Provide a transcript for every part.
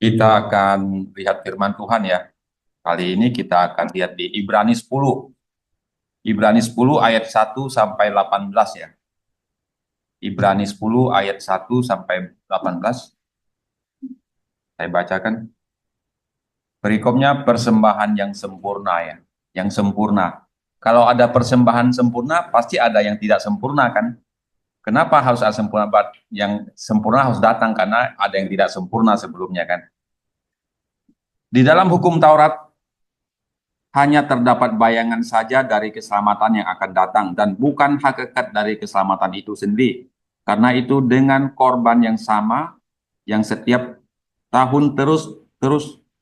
Kita akan lihat firman Tuhan ya. Kali ini kita akan lihat di Ibrani 10. Ibrani 10 ayat 1 sampai 18 ya. Ibrani 10 ayat 1 sampai 18. Saya bacakan. Berikutnya persembahan yang sempurna ya. Yang sempurna. Kalau ada persembahan sempurna, pasti ada yang tidak sempurna kan? Kenapa harus ada sempurna? Yang sempurna harus datang karena ada yang tidak sempurna sebelumnya kan? Di dalam hukum Taurat hanya terdapat bayangan saja dari keselamatan yang akan datang dan bukan hakikat dari keselamatan itu sendiri. Karena itu dengan korban yang sama yang setiap tahun terus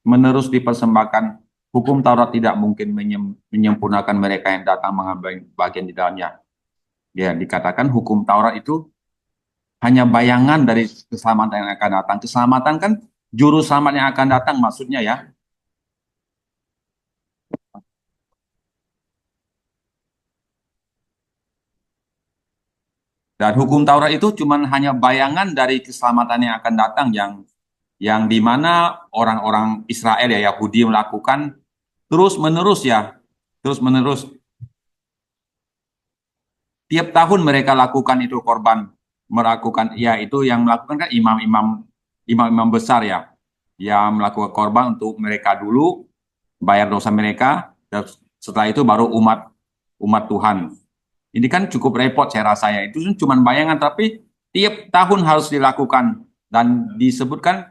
menerus dipersembahkan, hukum Taurat tidak mungkin menyempurnakan mereka yang datang mengambil bagian di dalamnya. Ya, dikatakan hukum Taurat itu hanya bayangan dari keselamatan yang akan datang. Keselamatan kan juru selamat yang akan datang maksudnya ya. Dan hukum Taurat itu cuma hanya bayangan dari keselamatan yang akan datang yang di mana orang-orang Israel ya Yahudi melakukan terus menerus ya, terus menerus. Tiap tahun mereka lakukan itu korban, melakukan ya itu yang melakukan kan imam-imam besar ya, yang melakukan korban untuk mereka dulu bayar dosa mereka, dan setelah itu baru umat umat Tuhan. Ini kan cukup repot saya rasa ya. Itu cuma bayangan tapi tiap tahun harus dilakukan dan disebutkan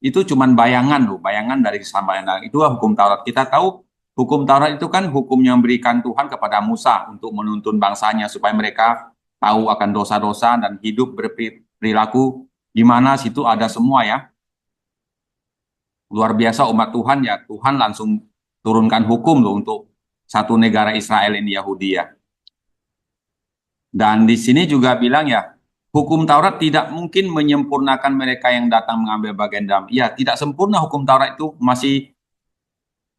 itu cuma bayangan loh, bayangan dari kesampaian. Nah, itu hukum Taurat. Kita tahu hukum Taurat itu kan hukum yang berikan Tuhan kepada Musa untuk menuntun bangsanya supaya mereka tahu akan dosa-dosa dan hidup berperilaku di mana situ ada semua ya. Luar biasa umat Tuhan ya. Tuhan langsung turunkan hukum loh untuk satu negara Israel ini Yahudi ya. Dan di sini juga bilang ya, hukum Taurat tidak mungkin menyempurnakan mereka yang datang mengambil bagian dalam. Ya, tidak sempurna hukum Taurat itu masih,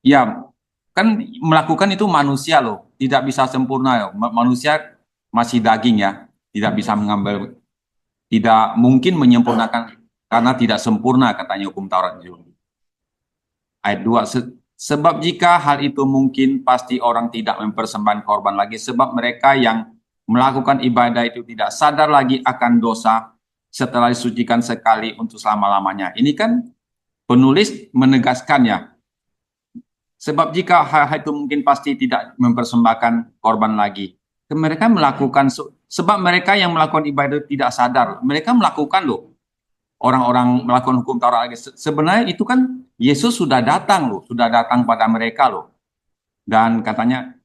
ya kan melakukan itu manusia loh, tidak bisa sempurna ya. Manusia masih daging ya, tidak bisa mengambil, tidak mungkin menyempurnakan karena tidak sempurna katanya hukum Taurat itu. Ayat 2, sebab jika hal itu mungkin pasti orang tidak mempersembahkan korban lagi sebab mereka yang melakukan ibadah itu tidak sadar lagi akan dosa setelah disucikan sekali untuk selama-lamanya. Ini kan penulis menegaskan ya. Sebab jika hal itu mungkin pasti tidak mempersembahkan korban lagi. Mereka melakukan, sebab mereka yang melakukan ibadah itu tidak sadar. Mereka melakukan loh. Orang-orang melakukan hukum Taurat lagi. Sebenarnya itu kan Yesus sudah datang loh. Sudah datang pada mereka loh. Dan katanya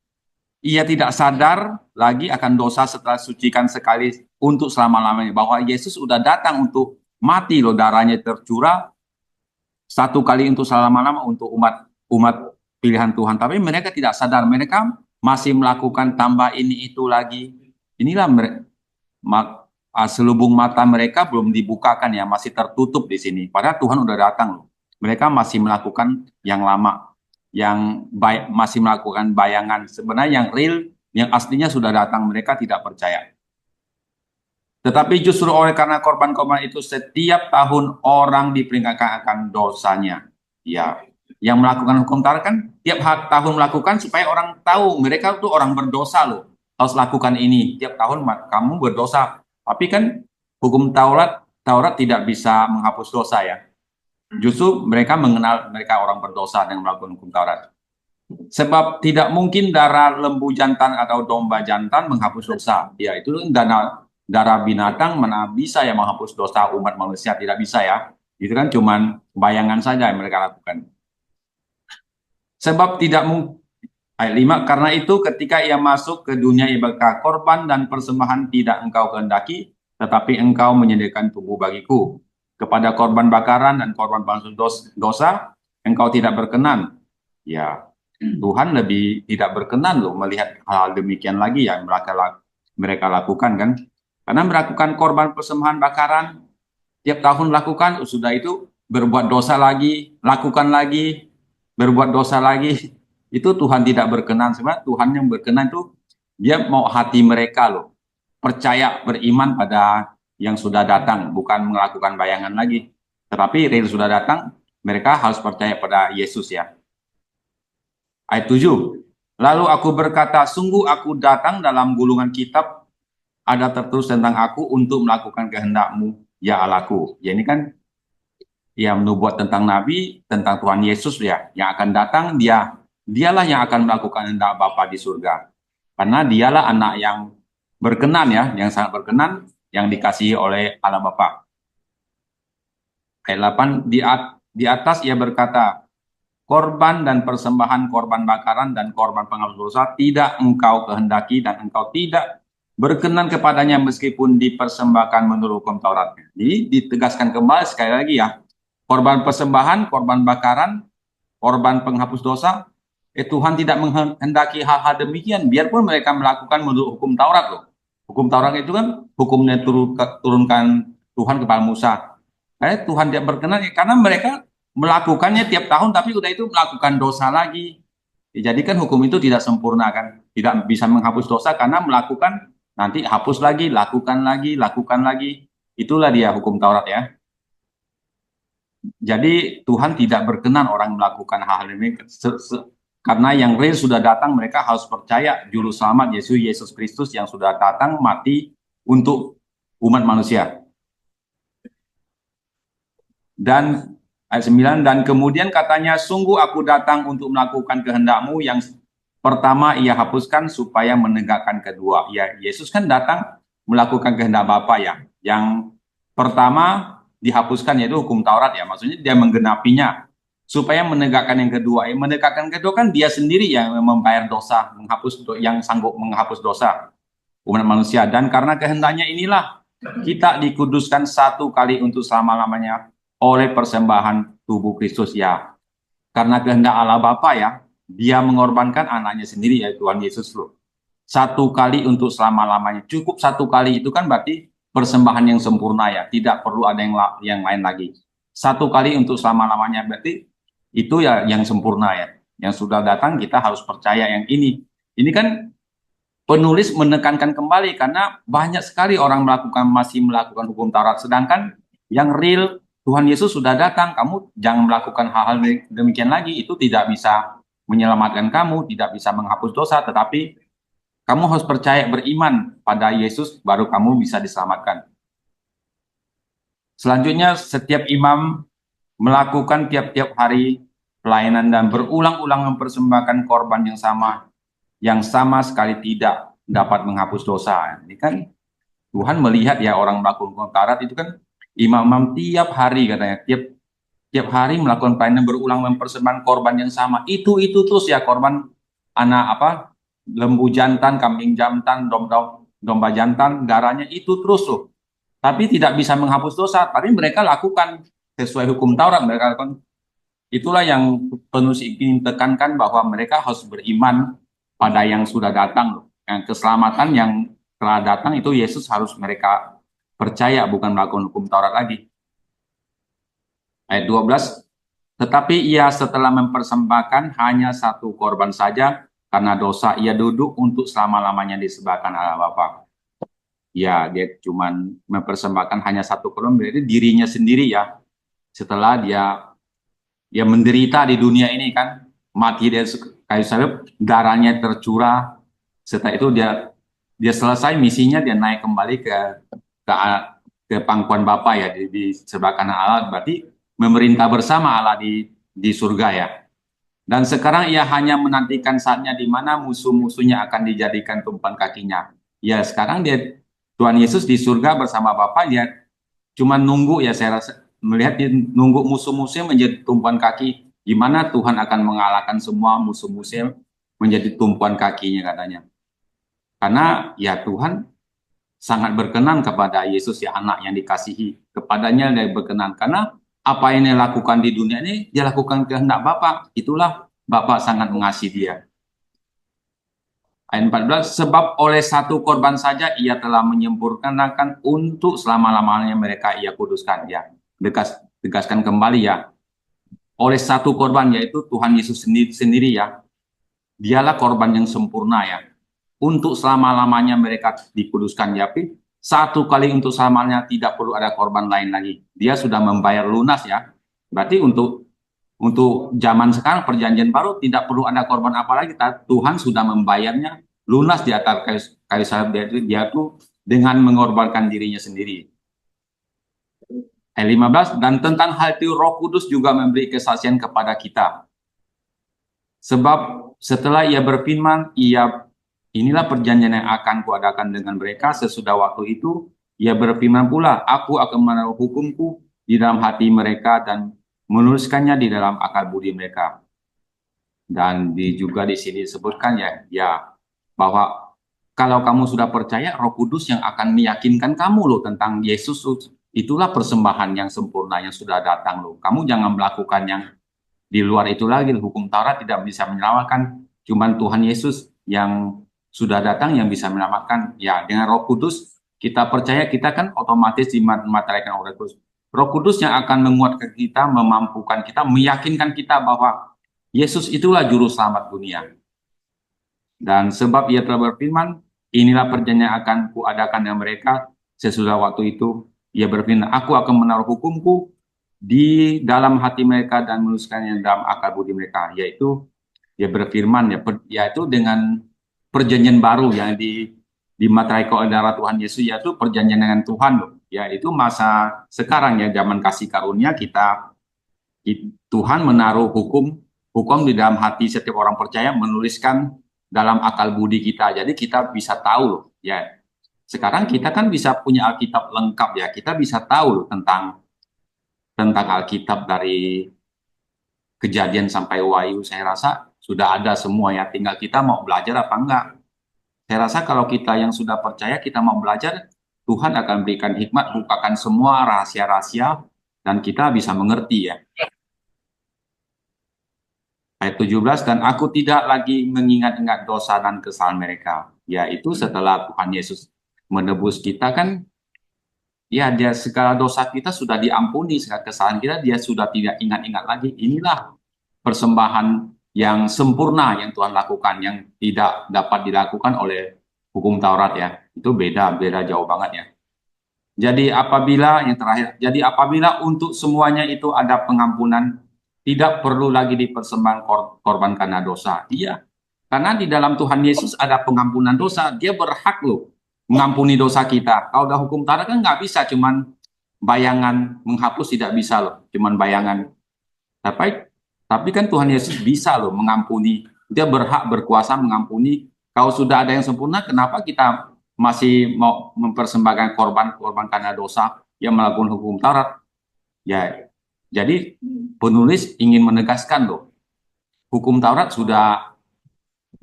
ia tidak sadar lagi akan dosa setelah sucikan sekali untuk selama-lamanya. Bahwa Yesus sudah datang untuk mati loh, darahnya tercurah satu kali untuk selama-lama untuk umat umat pilihan Tuhan. Tapi mereka tidak sadar, mereka masih melakukan tambah ini itu lagi. Inilah mereka, selubung mata mereka belum dibukakan ya, masih tertutup di sini. Padahal Tuhan udah datang loh. Mereka masih melakukan yang lama, yang masih melakukan bayangan. Sebenarnya yang real, yang aslinya sudah datang, mereka tidak percaya. Tetapi justru oleh karena korban-korban itu setiap tahun orang diperingatkan akan dosanya. Ya, yang melakukan hukum Taurat kan tiap tahun melakukan supaya orang tahu mereka itu orang berdosa loh. Harus lakukan ini tiap tahun kamu berdosa. Tapi kan hukum Taurat tidak bisa menghapus dosa ya. Justru mereka mengenal mereka orang berdosa dengan melakukan hukum Taurat. Sebab tidak mungkin darah lembu jantan atau domba jantan menghapus dosa. Ya, itu darah binatang mana bisa ya menghapus dosa umat manusia, tidak bisa ya. Itu kan cuman bayangan saja yang mereka lakukan. Sebab tidak mungkin, ayat 5, karena itu ketika ia masuk ke dunia ibadah korban dan persembahan tidak engkau kehendaki, tetapi engkau menyediakan tubuh bagiku. Kepada korban bakaran dan korban pengampun dosa, engkau tidak berkenan. Ya, Tuhan lebih tidak berkenan loh melihat hal demikian lagi yang mereka lakukan kan. Karena melakukan korban persembahan bakaran, tiap tahun lakukan, sudah itu berbuat dosa lagi, lakukan lagi, berbuat dosa lagi. Itu Tuhan tidak berkenan. Sebenarnya Tuhan yang berkenan itu dia mau hati mereka loh. Percaya, beriman pada yang sudah datang, bukan melakukan bayangan lagi. Tetapi real sudah datang, mereka harus percaya pada Yesus ya. Ayat 7. Lalu aku berkata, sungguh aku datang dalam gulungan kitab ada tertulis tentang aku untuk melakukan kehendak-Mu, ya Allahku. Ya ini kan ya menubuat tentang Nabi, tentang Tuhan Yesus ya, yang akan datang dialah yang akan melakukan kehendak Bapa di surga. Karena dialah anak yang berkenan ya, yang sangat berkenan, yang dikasihi oleh Allah Bapa. Ayat 8, di atas ia berkata, korban dan persembahan korban bakaran dan korban penghapus dosa tidak engkau kehendaki dan engkau tidak berkenan kepadanya meskipun dipersembahkan menurut hukum Taurat. Jadi ditegaskan kembali sekali lagi ya, korban persembahan, korban bakaran, korban penghapus dosa, Tuhan tidak menghendaki hal-hal demikian, biarpun mereka melakukan menurut hukum Taurat loh. Hukum Taurat itu kan hukumnya turunkan Tuhan kepada Musa. Tuhan tidak berkenan karena mereka melakukannya tiap tahun, tapi udah itu melakukan dosa lagi. Jadi kan hukum itu tidak sempurna kan, tidak bisa menghapus dosa karena melakukan nanti hapus lagi, lakukan lagi, lakukan lagi. Itulah dia hukum Taurat ya. Jadi Tuhan tidak berkenan orang melakukan hal ini karena yang real sudah datang, mereka harus percaya juru selamat Yesus Kristus yang sudah datang mati untuk umat manusia. Dan ayat 9, dan kemudian katanya, sungguh aku datang untuk melakukan kehendak-Mu yang pertama ia hapuskan supaya menegakkan kedua. Ya, Yesus kan datang melakukan kehendak Bapa ya. Yang pertama dihapuskan yaitu hukum Taurat ya, maksudnya dia menggenapinya supaya menegakkan yang kedua. Menegakkan kedua kan dia sendiri yang membayar dosa, yang sanggup menghapus dosa umat manusia. Dan karena kehendaknya inilah kita dikuduskan satu kali untuk selama-lamanya oleh persembahan tubuh Kristus ya. Karena kehendak Allah Bapa ya, dia mengorbankan anaknya sendiri ya Tuhan Yesus loh. Satu kali untuk selama-lamanya. Cukup satu kali itu kan berarti persembahan yang sempurna ya. Tidak perlu ada yang lain lagi. Satu kali untuk selama-lamanya berarti itu ya yang sempurna ya. Yang sudah datang kita harus percaya yang ini. Ini kan penulis menekankan kembali karena banyak sekali orang masih melakukan hukum Taurat. Sedangkan yang real Tuhan Yesus sudah datang, kamu jangan melakukan hal-hal demikian lagi, itu tidak bisa menyelamatkan kamu, tidak bisa menghapus dosa, tetapi kamu harus percaya beriman pada Yesus, baru kamu bisa diselamatkan. Selanjutnya, setiap imam melakukan tiap-tiap hari pelayanan dan berulang-ulang mempersembahkan korban yang sama sekali tidak dapat menghapus dosa. Ini kan Tuhan melihat ya orang melakukan hukum Taurat itu kan imam-imam tiap hari katanya, tiap hari melakukan pelayanan berulang mempersembahkan korban yang sama. Itu terus ya, korban anak lembu jantan, kambing jantan, domba jantan, darahnya itu terus tuh. Tapi tidak bisa menghapus dosa. Tapi mereka lakukan sesuai hukum Taurat, mereka lakukan. Itulah yang penulis ingin tekankan bahwa mereka harus beriman pada yang sudah datang. Yang keselamatan yang telah datang itu Yesus harus mereka percaya, bukan melakukan hukum Taurat lagi. Ayat 12, tetapi ia setelah mempersembahkan hanya satu korban saja, karena dosa ia duduk untuk selama-lamanya disembahkan Allah Bapa. Ya, dia cuma mempersembahkan hanya satu korban, berarti dirinya sendiri ya. Setelah dia menderita di dunia ini kan, mati di kayu salib, darahnya tercurah. Setelah itu dia selesai misinya, dia naik kembali ke pangkuan Bapa ya, di sebelah kanan Allah, berarti memerintah bersama Allah di surga ya. Dan sekarang ia hanya menantikan saatnya di mana musuh-musuhnya akan dijadikan tumpuan kakinya. Ya, sekarang Tuhan Yesus di surga bersama Bapa, dia cuma nunggu ya, saya rasa melihat dia nunggu musuh-musuhnya menjadi tumpuan kaki. Gimana Tuhan akan mengalahkan semua musuh-musuhnya menjadi tumpuan kakinya katanya. Karena ya Tuhan sangat berkenan kepada Yesus ya, anak yang dikasihi. Kepadanya dia berkenan karena apa yang dia lakukan di dunia ini, dia lakukan kehendak Bapa. Itulah Bapa sangat mengasihi dia. Ayat 14, sebab oleh satu korban saja ia telah menyempurnakan untuk selama-lamanya mereka ia kuduskan ya. Tegaskan kembali ya. Oleh satu korban, yaitu Tuhan Yesus sendiri ya. Dialah korban yang sempurna ya. Untuk selama-lamanya mereka dikuduskan ya. Satu kali untuk selamanya, tidak perlu ada korban lain lagi. Dia sudah membayar lunas ya. Berarti untuk untuk zaman sekarang perjanjian baru tidak perlu ada korban apa lagi. Tuhan sudah membayarnya lunas di atas kayu salib. Dia tuh dengan mengorbankan dirinya sendiri. Ayat 15, dan tentang hal itu Roh Kudus juga memberi kesaksian kepada kita. Sebab setelah ia berfirman, inilah perjanjian yang akan kuadakan dengan mereka sesudah waktu itu. Ia berfirman pula, aku akan menaruh hukumku di dalam hati mereka dan menuliskannya di dalam akal budi mereka. Dan juga di sini disebutkan bahwa kalau kamu sudah percaya, Roh Kudus yang akan meyakinkan kamu loh tentang Yesus. Itulah persembahan yang sempurna yang sudah datang loh. Kamu jangan melakukan yang di luar itu lagi. Hukum Taurat tidak bisa menyelamatkan. Cuman Tuhan Yesus yang sudah datang yang bisa menyelamatkan. Ya, dengan Roh Kudus kita percaya, kita kan otomatis dimaterialkan oleh Roh Kudus. Roh Kudus yang akan menguatkan kita, memampukan kita, meyakinkan kita bahwa Yesus itulah juru selamat dunia. Dan sebab ia telah berfirman, inilah perjanjian yang akan kuadakan dengan mereka sesudah waktu itu. Ia berfirman, aku akan menaruh hukumku di dalam hati mereka dan menuliskannya dalam akal budi mereka. Yaitu dia berfirman, yaitu dengan perjanjian baru yang dimateraikan oleh darah Tuhan Yesus, yaitu perjanjian dengan Tuhan loh. Yaitu masa sekarang ya, zaman kasih karunia kita, Tuhan menaruh hukum di dalam hati setiap orang percaya, menuliskan dalam akal budi kita. Jadi kita bisa tahu loh ya. Sekarang kita kan bisa punya Alkitab lengkap ya. Kita bisa tahu loh tentang Alkitab dari Kejadian sampai Wahyu. Saya rasa sudah ada semua ya. Tinggal kita mau belajar apa enggak. Saya rasa kalau kita yang sudah percaya, kita mau belajar, Tuhan akan berikan hikmat, bukakan semua rahasia-rahasia dan kita bisa mengerti ya. Ayat 17, dan aku tidak lagi mengingat-ingat dosa dan kesalahan mereka. Yaitu setelah Tuhan Yesus menebus kita kan, ya dia segala dosa kita sudah diampuni, segala kesalahan kita dia sudah tidak ingat-ingat lagi. Inilah persembahan yang sempurna yang Tuhan lakukan, yang tidak dapat dilakukan oleh hukum Taurat ya. Itu beda jauh banget ya. Jadi apabila untuk semuanya itu ada pengampunan, tidak perlu lagi dipersembahkan korban karena dosa. Iya, karena di dalam Tuhan Yesus ada pengampunan dosa. Dia berhak loh mengampuni dosa kita. Kalau udah hukum Taurat kan nggak bisa, cuman bayangan, menghapus tidak bisa loh, cuman bayangan. Tapi kan Tuhan Yesus bisa loh mengampuni. Dia berhak berkuasa mengampuni. Kalau sudah ada yang sempurna, kenapa kita masih mau mempersembahkan korban karena dosa yang melakukan hukum Taurat? Ya, jadi penulis ingin menegaskan loh, hukum Taurat sudah,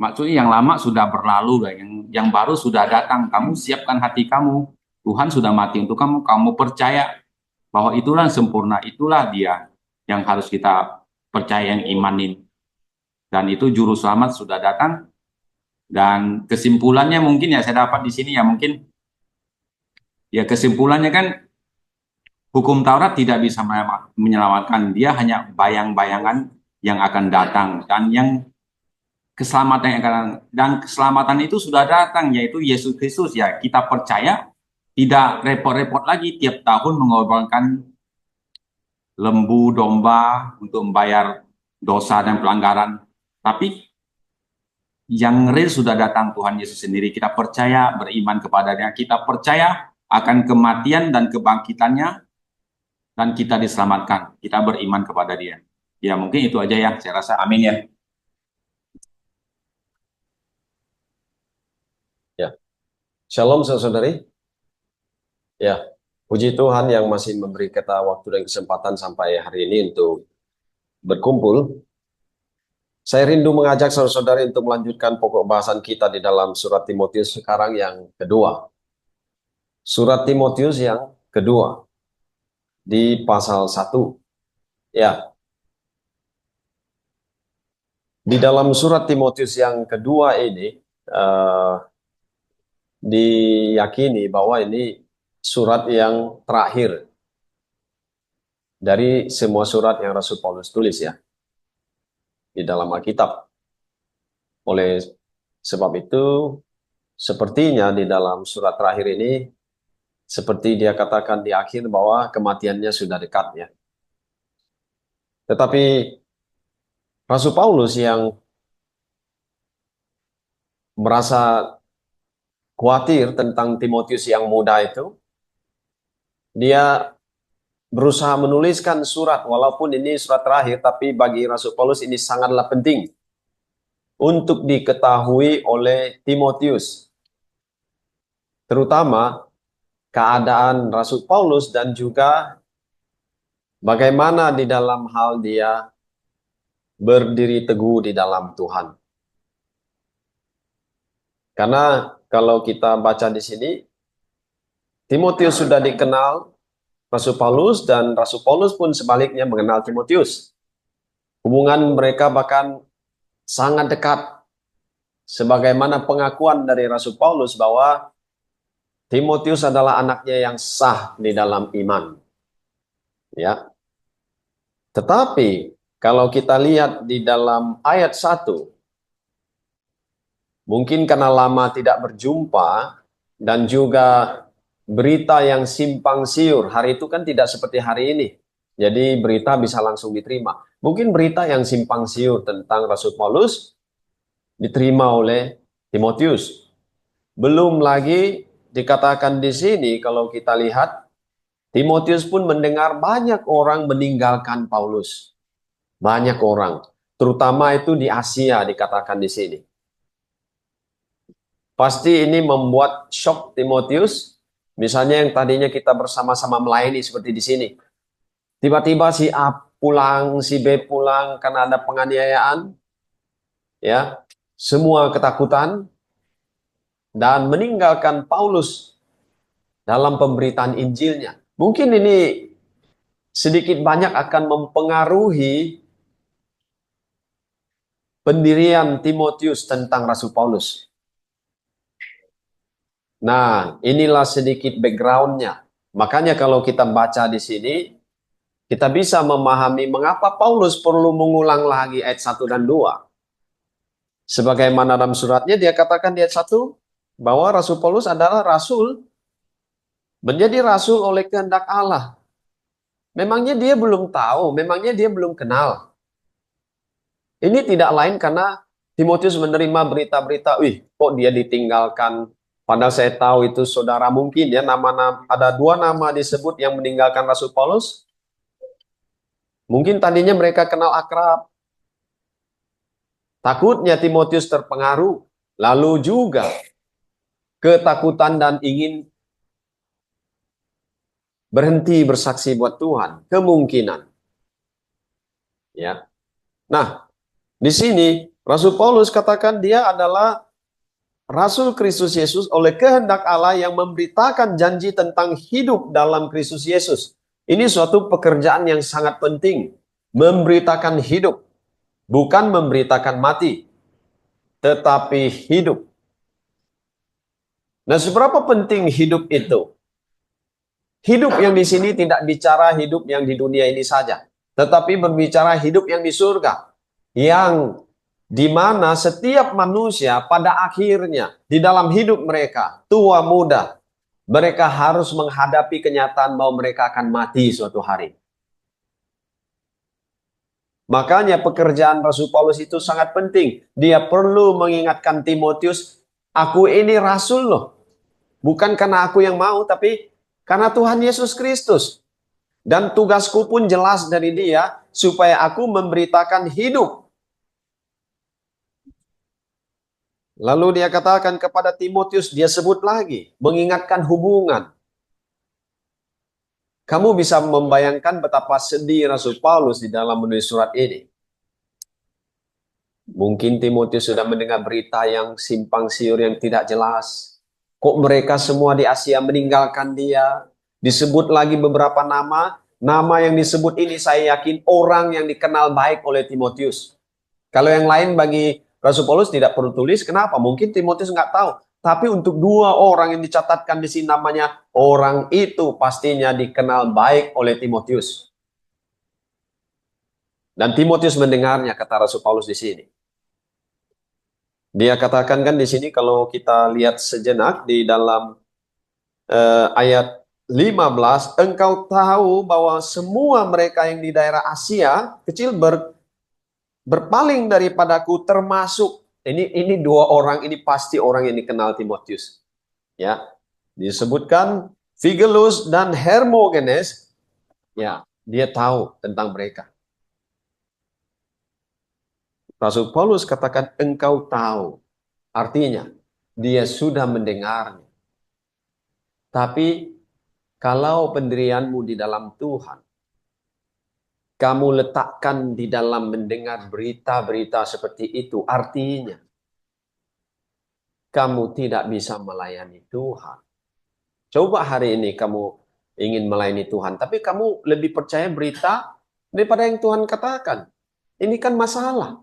maksudnya yang lama sudah berlalu, yang baru sudah datang. Kamu siapkan hati kamu, Tuhan sudah mati untuk kamu. Kamu percaya bahwa itulah yang sempurna, itulah dia yang harus kita percaya, yang imanin. Dan itu juru selamat sudah datang. Dan kesimpulannya mungkin ya saya dapat di sini ya, mungkin ya kesimpulannya kan hukum Taurat tidak bisa menyelamatkan. Dia hanya bayang-bayangan yang akan datang, dan yang keselamatan yang akan datang, dan keselamatan itu sudah datang, yaitu Yesus Kristus ya. Kita percaya, tidak repot-repot lagi tiap tahun mengorbankan lembu, domba untuk membayar dosa dan pelanggaran. Tapi yang real sudah datang, Tuhan Yesus sendiri. Kita percaya, beriman kepadanya. Kita percaya akan kematian dan kebangkitannya, dan kita diselamatkan. Kita beriman kepada dia. Ya mungkin itu aja ya, saya rasa. Amin ya. Ya, shalom saudari. Ya, puji Tuhan yang masih memberi kita waktu dan kesempatan sampai hari ini untuk berkumpul. Saya rindu mengajak saudara-saudari untuk melanjutkan pokok bahasan kita di dalam surat Timotius sekarang yang kedua. Surat Timotius yang kedua di pasal 1. Ya. Di dalam surat Timotius yang kedua ini diyakini bahwa ini surat yang terakhir dari semua surat yang Rasul Paulus tulis ya di dalam Alkitab. Oleh sebab itu, sepertinya di dalam surat terakhir ini, seperti dia katakan di akhir bahwa kematiannya sudah dekat ya. Tetapi Rasul Paulus yang merasa khawatir tentang Timotius yang muda itu, dia berusaha menuliskan surat, walaupun ini surat terakhir, tapi bagi Rasul Paulus ini sangatlah penting untuk diketahui oleh Timotius, terutama keadaan Rasul Paulus dan juga bagaimana di dalam hal dia berdiri teguh di dalam Tuhan. Karena kalau kita baca di sini, Timotius sudah dikenal Rasul Paulus dan Rasul Paulus pun sebaliknya mengenal Timotius. Hubungan mereka bahkan sangat dekat. Sebagaimana pengakuan dari Rasul Paulus bahwa Timotius adalah anaknya yang sah di dalam iman. Ya. Tetapi kalau kita lihat di dalam ayat 1, mungkin karena lama tidak berjumpa dan juga berita yang simpang siur. Hari itu kan tidak seperti hari ini. Jadi berita bisa langsung diterima. Mungkin berita yang simpang siur tentang Rasul Paulus diterima oleh Timotius. Belum lagi dikatakan di sini kalau kita lihat, Timotius pun mendengar banyak orang meninggalkan Paulus. Banyak orang, terutama itu di Asia dikatakan di sini. Pasti ini membuat shock Timotius. Misalnya yang tadinya kita bersama-sama melayani seperti di sini. Tiba-tiba si A pulang, si B pulang karena ada penganiayaan. Ya, semua ketakutan dan meninggalkan Paulus dalam pemberitaan Injilnya. Mungkin ini sedikit banyak akan mempengaruhi pendirian Timotius tentang Rasul Paulus. Nah, inilah sedikit background-nya. Makanya kalau kita baca di sini, kita bisa memahami mengapa Paulus perlu mengulang lagi ayat 1 dan 2. Sebagaimana dalam suratnya dia katakan di ayat 1, bahwa Rasul Paulus adalah rasul, menjadi rasul oleh kehendak Allah. Memangnya dia belum tahu, memangnya dia belum kenal. Ini tidak lain karena Timotius menerima berita-berita, kok dia ditinggalkan. Padahal saya tahu itu saudara mungkin ya, ada 2 nama disebut yang meninggalkan Rasul Paulus. Mungkin tadinya mereka kenal akrab. Takutnya Timotius terpengaruh. Lalu juga ketakutan dan ingin berhenti bersaksi buat Tuhan. Kemungkinan. Ya. Nah, di sini Rasul Paulus katakan dia adalah Rasul Kristus Yesus oleh kehendak Allah yang memberitakan janji tentang hidup dalam Kristus Yesus. Ini suatu pekerjaan yang sangat penting. Memberitakan hidup. Bukan memberitakan mati. Tetapi hidup. Nah, seberapa penting hidup itu? Hidup yang di sini tidak bicara hidup yang di dunia ini saja. Tetapi berbicara hidup yang di surga. Yang di mana setiap manusia pada akhirnya di dalam hidup mereka, tua muda, mereka harus menghadapi kenyataan bahwa mereka akan mati suatu hari. Makanya pekerjaan Rasul Paulus itu sangat penting. Dia perlu mengingatkan Timotius, aku ini rasul loh. Bukan karena aku yang mau, tapi karena Tuhan Yesus Kristus. Dan tugasku pun jelas dari dia, supaya aku memberitakan hidup. Lalu dia katakan kepada Timotius, dia sebut lagi, mengingatkan hubungan. Kamu bisa membayangkan betapa sedih Rasul Paulus di dalam menulis surat ini. Mungkin Timotius sudah mendengar berita yang simpang siur yang tidak jelas. Kok mereka semua di Asia meninggalkan dia? Disebut lagi beberapa nama. Nama yang disebut ini saya yakin orang yang dikenal baik oleh Timotius. Kalau yang lain bagi Rasul Paulus tidak perlu tulis. Kenapa? Mungkin Timotius nggak tahu. Tapi untuk 2 orang yang dicatatkan di sini namanya, orang itu pastinya dikenal baik oleh Timotius. Dan Timotius mendengarnya, kata Rasul Paulus di sini. Dia katakan kan di sini kalau kita lihat sejenak di dalam ayat 15, engkau tahu bahwa semua mereka yang di daerah Asia kecil berpaling daripadaku, termasuk ini dua orang ini pasti orang yang dikenal Timotius. Ya, disebutkan Figelus dan Hermogenes. Ya, dia tahu tentang mereka. Rasul Paulus katakan engkau tahu. Artinya, dia sudah mendengarnya. Tapi kalau pendirianmu di dalam Tuhan, kamu letakkan di dalam mendengar berita-berita seperti itu, artinya kamu tidak bisa melayani Tuhan. Coba hari ini kamu ingin melayani Tuhan, tapi kamu lebih percaya berita daripada yang Tuhan katakan. Ini kan masalah.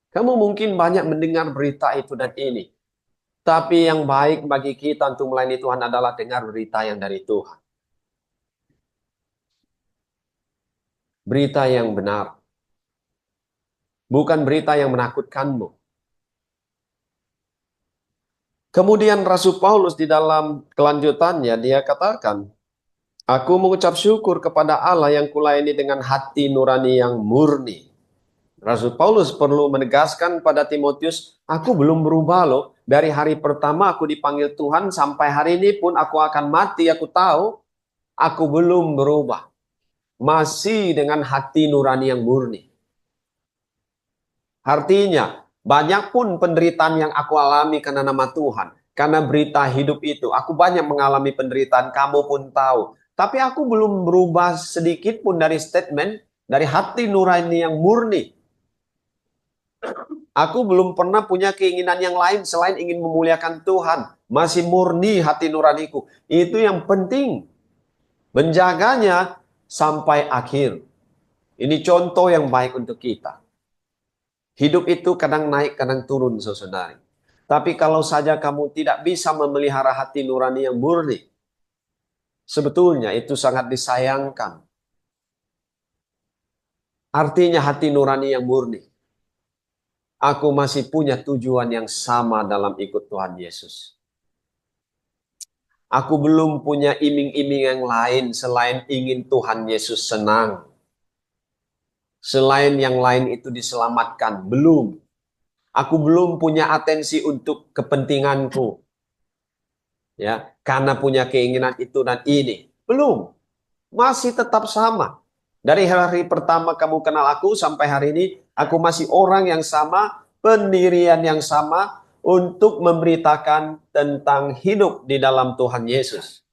Kamu mungkin banyak mendengar berita itu dan ini. Tapi yang baik bagi kita untuk melayani Tuhan adalah dengar berita yang dari Tuhan. Berita yang benar. Bukan berita yang menakutkanmu. Kemudian Rasul Paulus di dalam kelanjutannya dia katakan, aku mengucap syukur kepada Allah yang kulayani dengan hati nurani yang murni. Rasul Paulus perlu menegaskan pada Timotius, aku belum berubah loh. Dari hari pertama aku dipanggil Tuhan sampai hari ini pun aku akan mati, aku tahu. Aku belum berubah. Masih dengan hati nurani yang murni. Artinya, banyak pun penderitaan yang aku alami karena nama Tuhan. Karena berita hidup itu, aku banyak mengalami penderitaan, kamu pun tahu. Tapi aku belum berubah sedikit pun dari statement, dari hati nurani yang murni. Aku belum pernah punya keinginan yang lain selain ingin memuliakan Tuhan. Masih murni hati nuraniku. Itu yang penting. Menjaganya sampai akhir. Ini contoh yang baik untuk kita. Hidup itu kadang naik, kadang turun, saudari. Tapi kalau saja kamu tidak bisa memelihara hati nurani yang murni, sebetulnya itu sangat disayangkan. Artinya hati nurani yang murni. Aku masih punya tujuan yang sama dalam ikut Tuhan Yesus. Aku belum punya iming-iming yang lain selain ingin Tuhan Yesus senang. Selain yang lain itu diselamatkan. Belum. Aku belum punya atensi untuk kepentinganku. Ya, karena punya keinginan itu dan ini. Belum. Masih tetap sama. Dari hari pertama kamu kenal aku sampai hari ini, aku masih orang yang sama, pendirian yang sama untuk memberitakan tentang hidup di dalam Tuhan Yesus.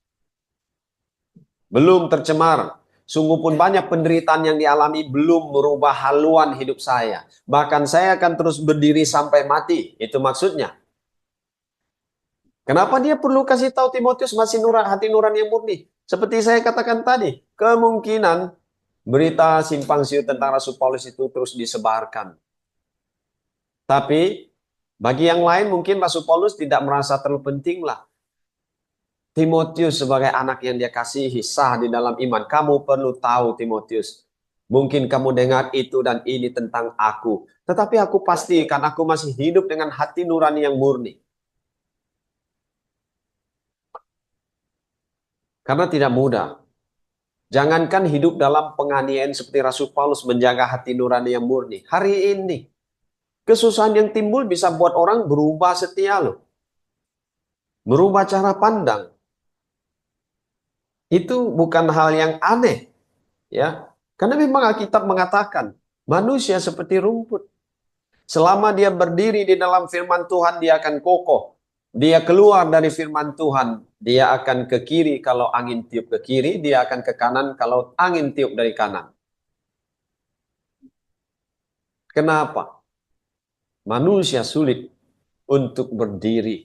Belum tercemar. Sungguh pun banyak penderitaan yang dialami belum merubah haluan hidup saya. Bahkan saya akan terus berdiri sampai mati. Itu maksudnya. Kenapa dia perlu kasih tahu Timotius masih hati nurani yang murni? Seperti saya katakan tadi, kemungkinan berita simpang siur tentang Rasul Paulus itu terus disebarkan. Tapi bagi yang lain mungkin Rasul Paulus tidak merasa terlalu penting lah. Timotius sebagai anak yang dia kasihi, sah di dalam iman. Kamu perlu tahu Timotius. Mungkin kamu dengar itu dan ini tentang aku. Tetapi aku pastikan aku masih hidup dengan hati nurani yang murni. Karena tidak mudah. Jangankan hidup dalam penganiayaan seperti Rasul Paulus menjaga hati nurani yang murni. Hari ini, kesusahan yang timbul bisa buat orang berubah setia loh. Berubah cara pandang. Itu bukan hal yang aneh. Ya, karena memang Alkitab mengatakan manusia seperti rumput. Selama dia berdiri di dalam firman Tuhan, dia akan kokoh. Dia keluar dari firman Tuhan, dia akan ke kiri kalau angin tiup ke kiri, dia akan ke kanan kalau angin tiup dari kanan. Kenapa? Manusia sulit untuk berdiri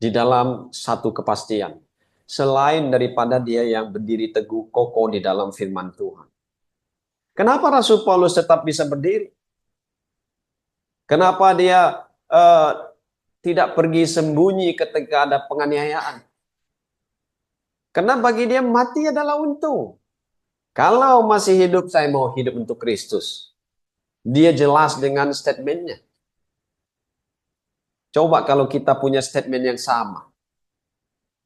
di dalam satu kepastian. Selain daripada dia yang berdiri teguh kokoh di dalam firman Tuhan. Kenapa Rasul Paulus tetap bisa berdiri? Kenapa dia tidak pergi sembunyi ketika ada penganiayaan? Karena bagi dia mati adalah untung. Kalau masih hidup, saya mau hidup untuk Kristus. Dia jelas dengan statementnya. Coba kalau kita punya statement yang sama.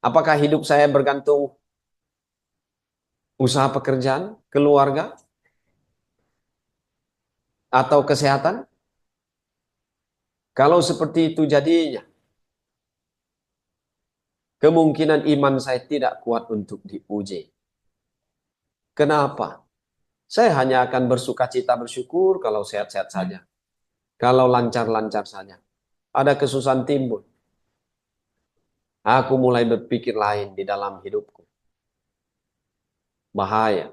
Apakah hidup saya bergantung usaha pekerjaan, keluarga? atau kesehatan? Kalau seperti itu jadinya, kemungkinan iman saya tidak kuat untuk diuji. Kenapa? Saya hanya akan bersuka cita bersyukur kalau sehat-sehat saja. Kalau lancar-lancar saja. Ada kesusahan timbul. Aku mulai berpikir lain di dalam hidupku. Bahaya.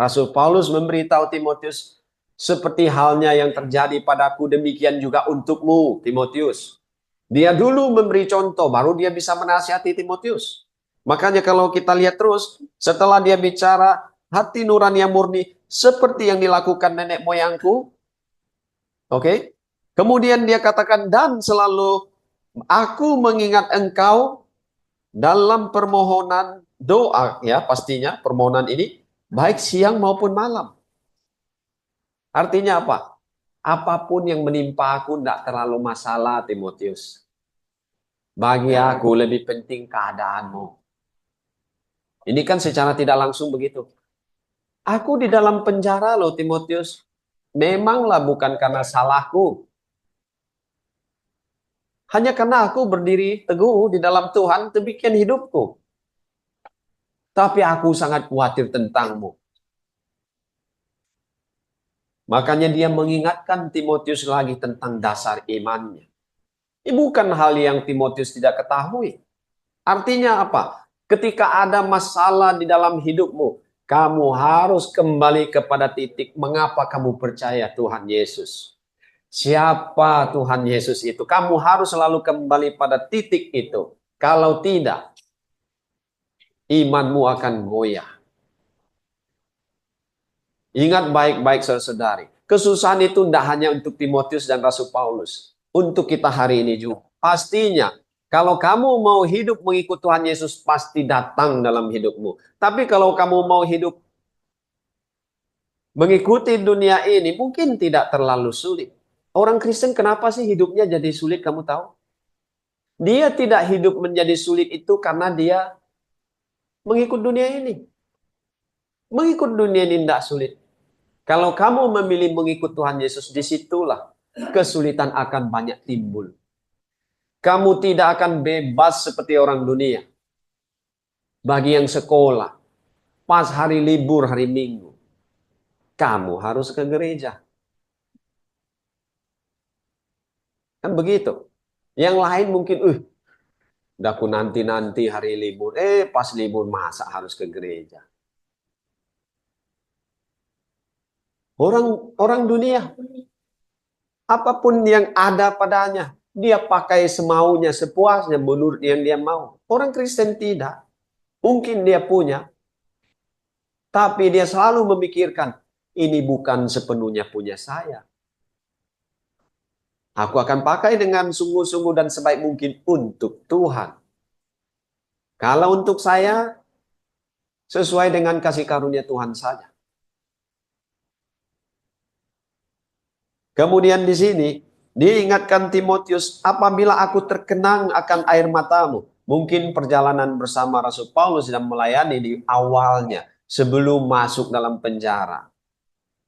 Rasul Paulus memberitahu Timotius, seperti halnya yang terjadi padaku, demikian juga untukmu, Timotius. Dia dulu memberi contoh, baru dia bisa menasihati Timotius. Makanya kalau kita lihat terus, setelah dia bicara, hati nurani yang murni, seperti yang dilakukan nenek moyangku. Oke? Kemudian dia katakan, dan selalu aku mengingat engkau dalam permohonan doa, ya pastinya permohonan ini, baik siang maupun malam. Artinya apa? Apapun yang menimpa aku tidak terlalu masalah, Timotius. Bagi aku lebih penting keadaanmu. Ini kan secara tidak langsung begitu. Aku di dalam penjara loh, Timotius. Memanglah bukan karena salahku. Hanya karena aku berdiri teguh di dalam Tuhan, demikian hidupku. Tapi aku sangat khawatir tentangmu. Makanya dia mengingatkan Timotius lagi tentang dasar imannya. Ini bukan hal yang Timotius tidak ketahui. Artinya apa? Ketika ada masalah di dalam hidupmu, kamu harus kembali kepada titik mengapa kamu percaya Tuhan Yesus. Siapa Tuhan Yesus itu? Kamu harus selalu kembali pada titik itu. Kalau tidak, imanmu akan goyah. Ingat baik-baik saudari. Kesusahan itu tidak hanya untuk Timotius dan Rasul Paulus. Untuk kita hari ini juga. Pastinya, kalau kamu mau hidup mengikut Tuhan Yesus, pasti datang dalam hidupmu. Tapi kalau kamu mau hidup mengikuti dunia ini, mungkin tidak terlalu sulit. Orang Kristen kenapa sih hidupnya jadi sulit, kamu tahu? Dia tidak hidup menjadi sulit itu karena dia mengikut dunia ini. Mengikut dunia ini tidak sulit. Kalau kamu memilih mengikut Tuhan Yesus, disitulah kesulitan akan banyak timbul. Kamu tidak akan bebas seperti orang dunia. Bagi yang sekolah, pas hari libur, hari Minggu, kamu harus ke gereja. Kan begitu. Yang lain mungkin, udah aku nanti-nanti hari libur. Pas libur masa harus ke gereja. Orang dunia, apapun yang ada padanya, dia pakai semaunya, sepuasnya, menurut yang dia mau. Orang Kristen tidak. Mungkin dia punya, tapi dia selalu memikirkan, ini bukan sepenuhnya punya saya. Aku akan pakai dengan sungguh-sungguh dan sebaik mungkin untuk Tuhan. Kalau untuk saya, sesuai dengan kasih karunia Tuhan saja. Kemudian di sini, diingatkan Timotius, apabila aku terkenang akan air matamu. Mungkin perjalanan bersama Rasul Paulus dan melayani di awalnya, sebelum masuk dalam penjara.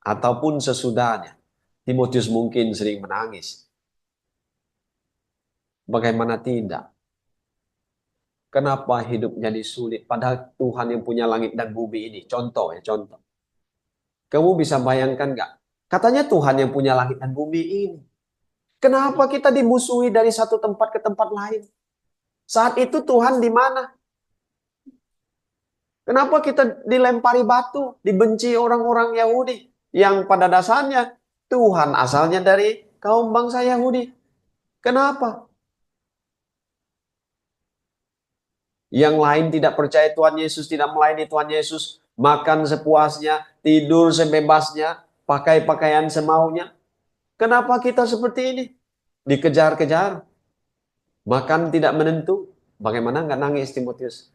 Ataupun sesudahnya. Timotius mungkin sering menangis. Bagaimana tidak? Kenapa hidup jadi sulit? Padahal Tuhan yang punya langit dan bumi ini. Contoh ya, contoh. Kamu bisa bayangkan nggak? Katanya Tuhan yang punya langit dan bumi ini. Kenapa kita dimusuhi dari satu tempat ke tempat lain? Saat itu Tuhan di mana? Kenapa kita dilempari batu, dibenci orang-orang Yahudi? Yang pada dasarnya Tuhan asalnya dari kaum bangsa Yahudi. Kenapa? Yang lain tidak percaya Tuhan Yesus, tidak melayani Tuhan Yesus, makan sepuasnya, tidur sebebasnya, pakai pakaian semaunya. Kenapa kita seperti ini? Dikejar-kejar, makan tidak menentu. Bagaimana nggak nangis Timotius?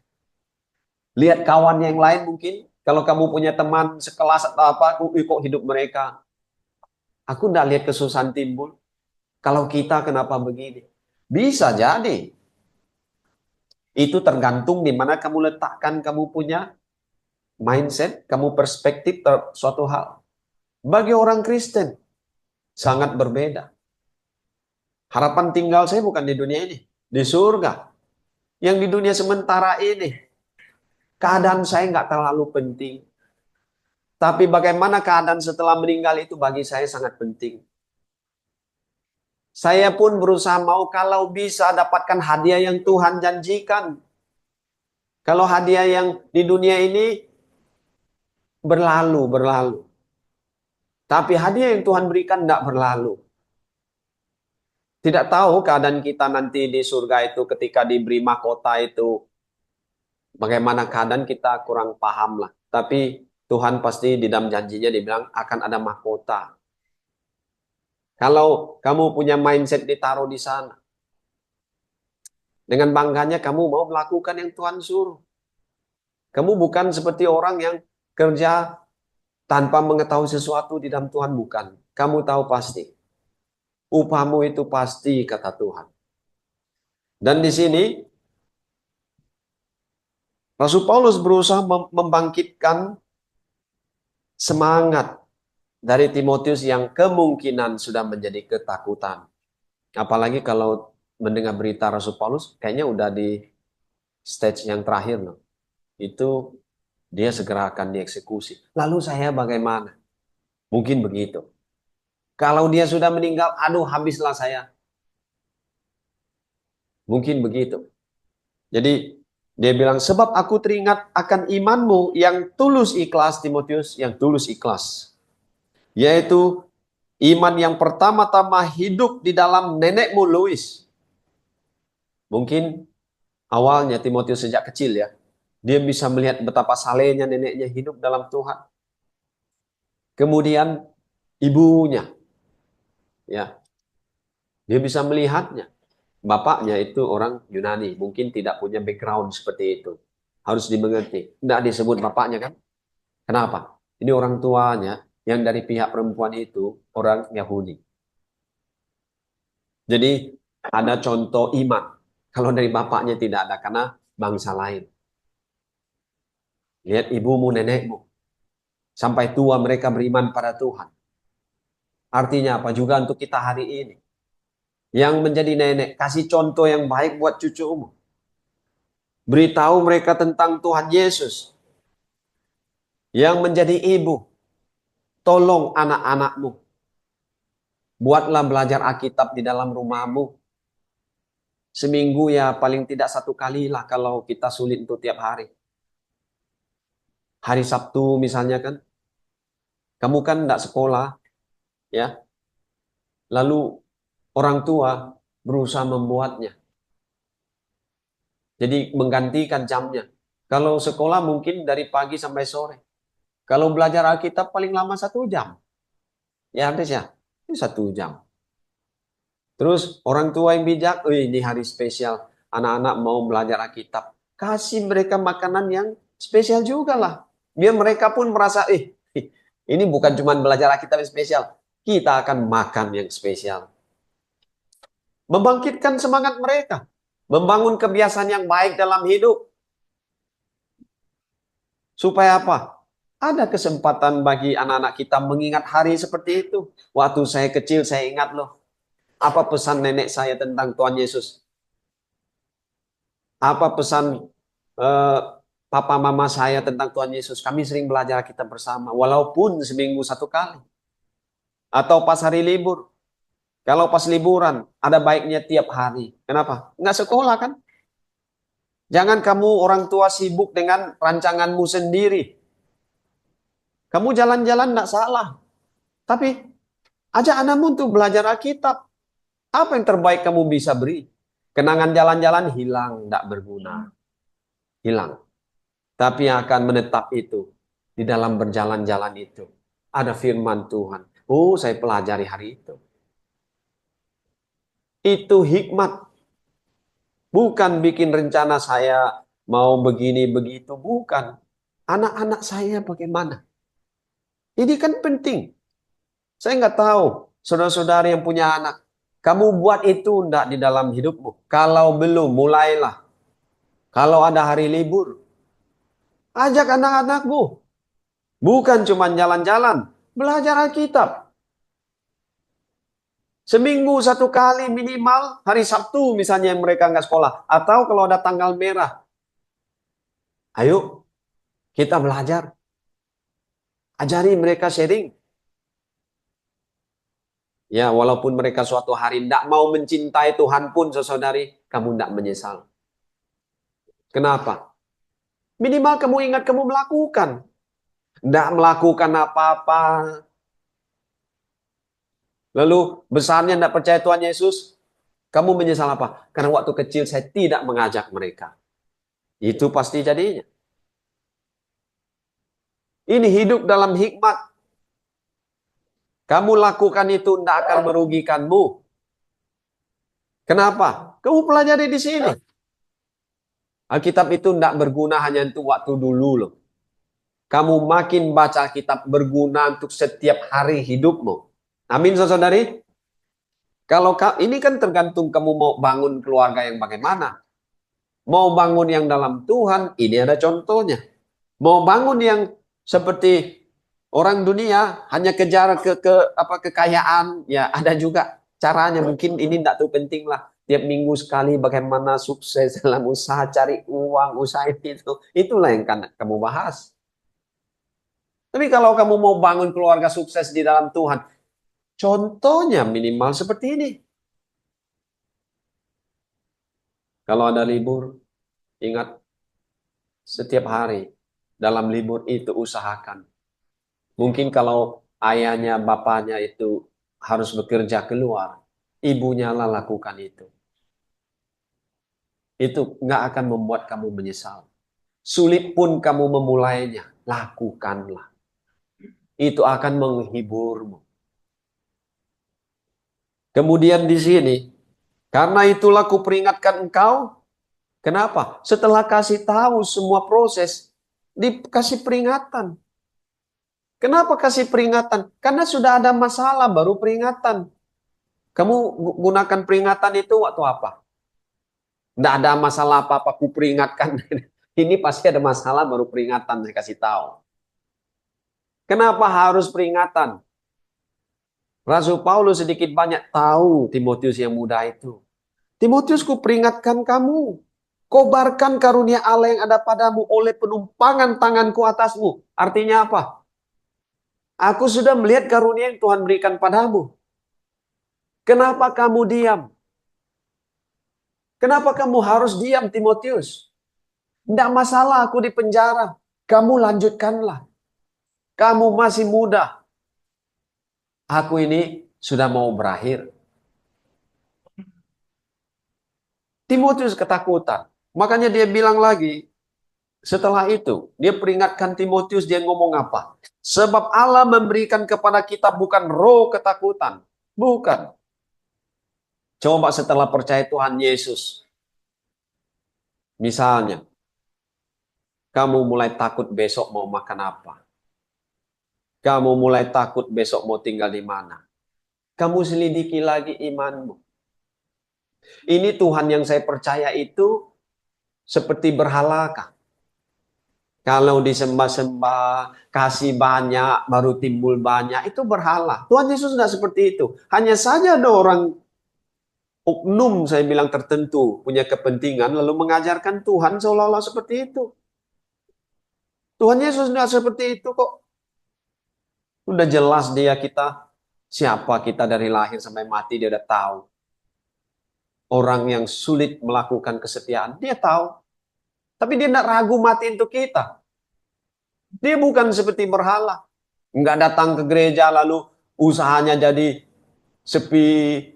Lihat kawan yang lain mungkin, kalau kamu punya teman sekelas atau apa, kok hidup mereka. Aku nggak lihat kesusahan timbul. Kalau kita kenapa begini? Bisa jadi. Itu tergantung di mana kamu letakkan kamu punya mindset, kamu perspektif suatu hal. Bagi orang Kristen, sangat berbeda. Harapan tinggal saya bukan di dunia ini, di surga. Yang di dunia sementara ini, keadaan saya nggak terlalu penting. Tapi bagaimana keadaan setelah meninggal itu bagi saya sangat penting. Saya pun berusaha mau kalau bisa dapatkan hadiah yang Tuhan janjikan. Kalau hadiah yang di dunia ini berlalu, berlalu. Tapi hadiah yang Tuhan berikan tidak berlalu. Tidak tahu keadaan kita nanti di surga itu ketika diberi mahkota itu. Bagaimana keadaan kita kurang paham lah. Tapi Tuhan pasti di dalam janjinya dibilang akan ada mahkota. Kalau kamu punya mindset ditaruh di sana. Dengan bangganya kamu mau melakukan yang Tuhan suruh. Kamu bukan seperti orang yang kerja tanpa mengetahui sesuatu di dalam Tuhan, bukan. Kamu tahu pasti. Upahmu itu pasti, kata Tuhan. Dan di sini, Rasul Paulus berusaha membangkitkan semangat dari Timotius yang kemungkinan sudah menjadi ketakutan. Apalagi kalau mendengar berita Rasul Paulus, kayaknya udah di stage yang terakhir loh. Itu dia segera akan dieksekusi. Lalu saya bagaimana? Mungkin begitu. Kalau dia sudah meninggal, aduh habislah saya. Mungkin begitu. Jadi dia bilang, sebab aku teringat akan imanmu yang tulus ikhlas, Timotius, yang tulus ikhlas. Yaitu iman yang pertama-tama hidup di dalam nenekmu Lois. Mungkin awalnya Timotius sejak kecil ya. Dia bisa melihat betapa salehnya neneknya hidup dalam Tuhan. Kemudian ibunya. Ya, dia bisa melihatnya. Bapaknya itu orang Yunani, mungkin tidak punya background seperti itu. Harus dimengerti. Tidak disebut bapaknya kan? Kenapa? Ini orang tuanya yang dari pihak perempuan itu orang Yahudi. Jadi ada contoh iman. Kalau dari bapaknya tidak ada karena bangsa lain. Lihat ibumu, nenekmu. Sampai tua mereka beriman pada Tuhan. Artinya apa? Juga untuk kita hari ini. Yang menjadi nenek, kasih contoh yang baik buat cucumu. Beritahu mereka tentang Tuhan Yesus. Yang menjadi ibu, tolong anak-anakmu. Buatlah belajar Alkitab di dalam rumahmu. Seminggu ya paling tidak 1 kali lah kalau kita sulit untuk tiap hari. Hari Sabtu misalnya kan. Kamu kan tidak sekolah. Ya. Lalu orang tua berusaha membuatnya. Jadi menggantikan jamnya. Kalau sekolah mungkin dari pagi sampai sore. Kalau belajar Alkitab paling lama 1 jam. Ya habis ya. Ini 1 jam. Terus orang tua yang bijak, ini hari spesial. Anak-anak mau belajar Alkitab. Kasih mereka makanan yang spesial juga lah. Biar mereka pun merasa, ini bukan cuma belajar Alkitab yang spesial. Kita akan makan yang spesial. Membangkitkan semangat mereka. Membangun kebiasaan yang baik dalam hidup. Supaya apa? Ada kesempatan bagi anak-anak kita mengingat hari seperti itu. Waktu saya kecil saya ingat loh. Apa pesan nenek saya tentang Tuhan Yesus? Apa pesan papa mama saya tentang Tuhan Yesus? Kami sering belajar kita bersama. Walaupun seminggu 1 kali. Atau pas hari libur. Kalau pas liburan, ada baiknya tiap hari. Kenapa? Nggak sekolah kan? Jangan kamu orang tua sibuk dengan rancanganmu sendiri. Kamu jalan-jalan nggak salah. Tapi ajak anakmu untuk belajar Alkitab. Apa yang terbaik kamu bisa beri? Kenangan jalan-jalan hilang, tidak berguna. Hilang. Tapi yang akan menetap itu, di dalam berjalan-jalan itu, ada firman Tuhan. Oh, saya pelajari hari itu. Itu hikmat. Bukan bikin rencana saya mau begini, begitu. Bukan. Anak-anak saya bagaimana? Ini kan penting. Saya nggak tahu, saudara-saudari yang punya anak. Kamu buat itu enggak di dalam hidupmu? Kalau belum, mulailah. Kalau ada hari libur, ajak anak-anakmu. Bukan cuma jalan-jalan. Belajar Alkitab. Seminggu satu kali minimal, hari Sabtu misalnya yang mereka nggak sekolah. Atau kalau ada tanggal merah, ayo kita belajar. Ajari mereka sharing. Ya, walaupun mereka suatu hari tidak mau mencintai Tuhan pun, saudari, kamu tidak menyesal. Kenapa? Minimal kamu ingat kamu melakukan. Tidak melakukan apa-apa. Lalu besarnya tidak percaya Tuhan Yesus. Kamu menyesal apa? Karena waktu kecil saya tidak mengajak mereka. Itu pasti jadinya. Ini hidup dalam hikmat. Kamu lakukan itu tidak akan merugikanmu. Kenapa? Kamu pelajari di sini. Alkitab itu tidak berguna hanya untuk waktu dulu loh. Kamu makin baca kitab berguna untuk setiap hari hidupmu. Amin, saudari. Kalau ini kan tergantung kamu mau bangun keluarga yang bagaimana. Mau bangun yang dalam Tuhan, ini ada contohnya. Mau bangun yang seperti orang dunia hanya kejar kekayaan, ya ada juga caranya. Mungkin ini tidak tuh penting lah. Tiap minggu sekali bagaimana sukses dalam usaha cari uang, usaha itu. Itulah yang kan kamu bahas. Tapi kalau kamu mau bangun keluarga sukses di dalam Tuhan, contohnya minimal seperti ini. Kalau ada libur, ingat setiap hari dalam libur itu usahakan. Mungkin kalau ayahnya, bapaknya itu harus bekerja keluar, ibunya lah lakukan itu. Itu nggak akan membuat kamu menyesal. Sulit pun kamu memulainya, lakukanlah. Itu akan menghiburmu. Kemudian di sini, karena itulah kuperingatkan engkau. Kenapa? Setelah kasih tahu semua proses, dikasih peringatan. Kenapa kasih peringatan? Karena sudah ada masalah baru peringatan. Kamu gunakan peringatan itu waktu apa? Tidak ada masalah apa-apa, ku peringatkan. Ini pasti ada masalah baru peringatan, saya kasih tahu. Kenapa harus peringatan? Rasul Paulus sedikit banyak tahu Timotius yang muda itu. Timotius, ku peringatkan kamu. Kobarkan karunia Allah yang ada padamu oleh penumpangan tanganku atasmu. Artinya apa? Aku sudah melihat karunia yang Tuhan berikan padamu. Kenapa kamu diam? Kenapa kamu harus diam, Timotius? Tidak masalah aku di penjara. Kamu lanjutkanlah. Kamu masih muda. Aku ini sudah mau berakhir. Timotius ketakutan. Makanya dia bilang lagi, setelah itu, dia peringatkan Timotius, dia ngomong apa? Sebab Allah memberikan kepada kita bukan roh ketakutan. Bukan. Coba setelah percaya Tuhan Yesus. Misalnya, kamu mulai takut besok mau makan apa. Kamu mulai takut besok mau tinggal di mana. Kamu selidiki lagi imanmu. Ini Tuhan yang saya percaya itu seperti berhalakah? Kalau disembah-sembah, kasih banyak, baru timbul banyak, itu berhala. Tuhan Yesus tidak seperti itu. Hanya saja ada orang oknum, saya bilang tertentu, punya kepentingan, lalu mengajarkan Tuhan seolah-olah seperti itu. Tuhan Yesus tidak seperti itu kok. Sudah jelas siapa kita dari lahir sampai mati, dia udah tahu. Orang yang sulit melakukan kesetiaan, dia tahu. Tapi dia tidak ragu mati untuk kita. Dia bukan seperti berhala. Nggak datang ke gereja lalu usahanya jadi sepi,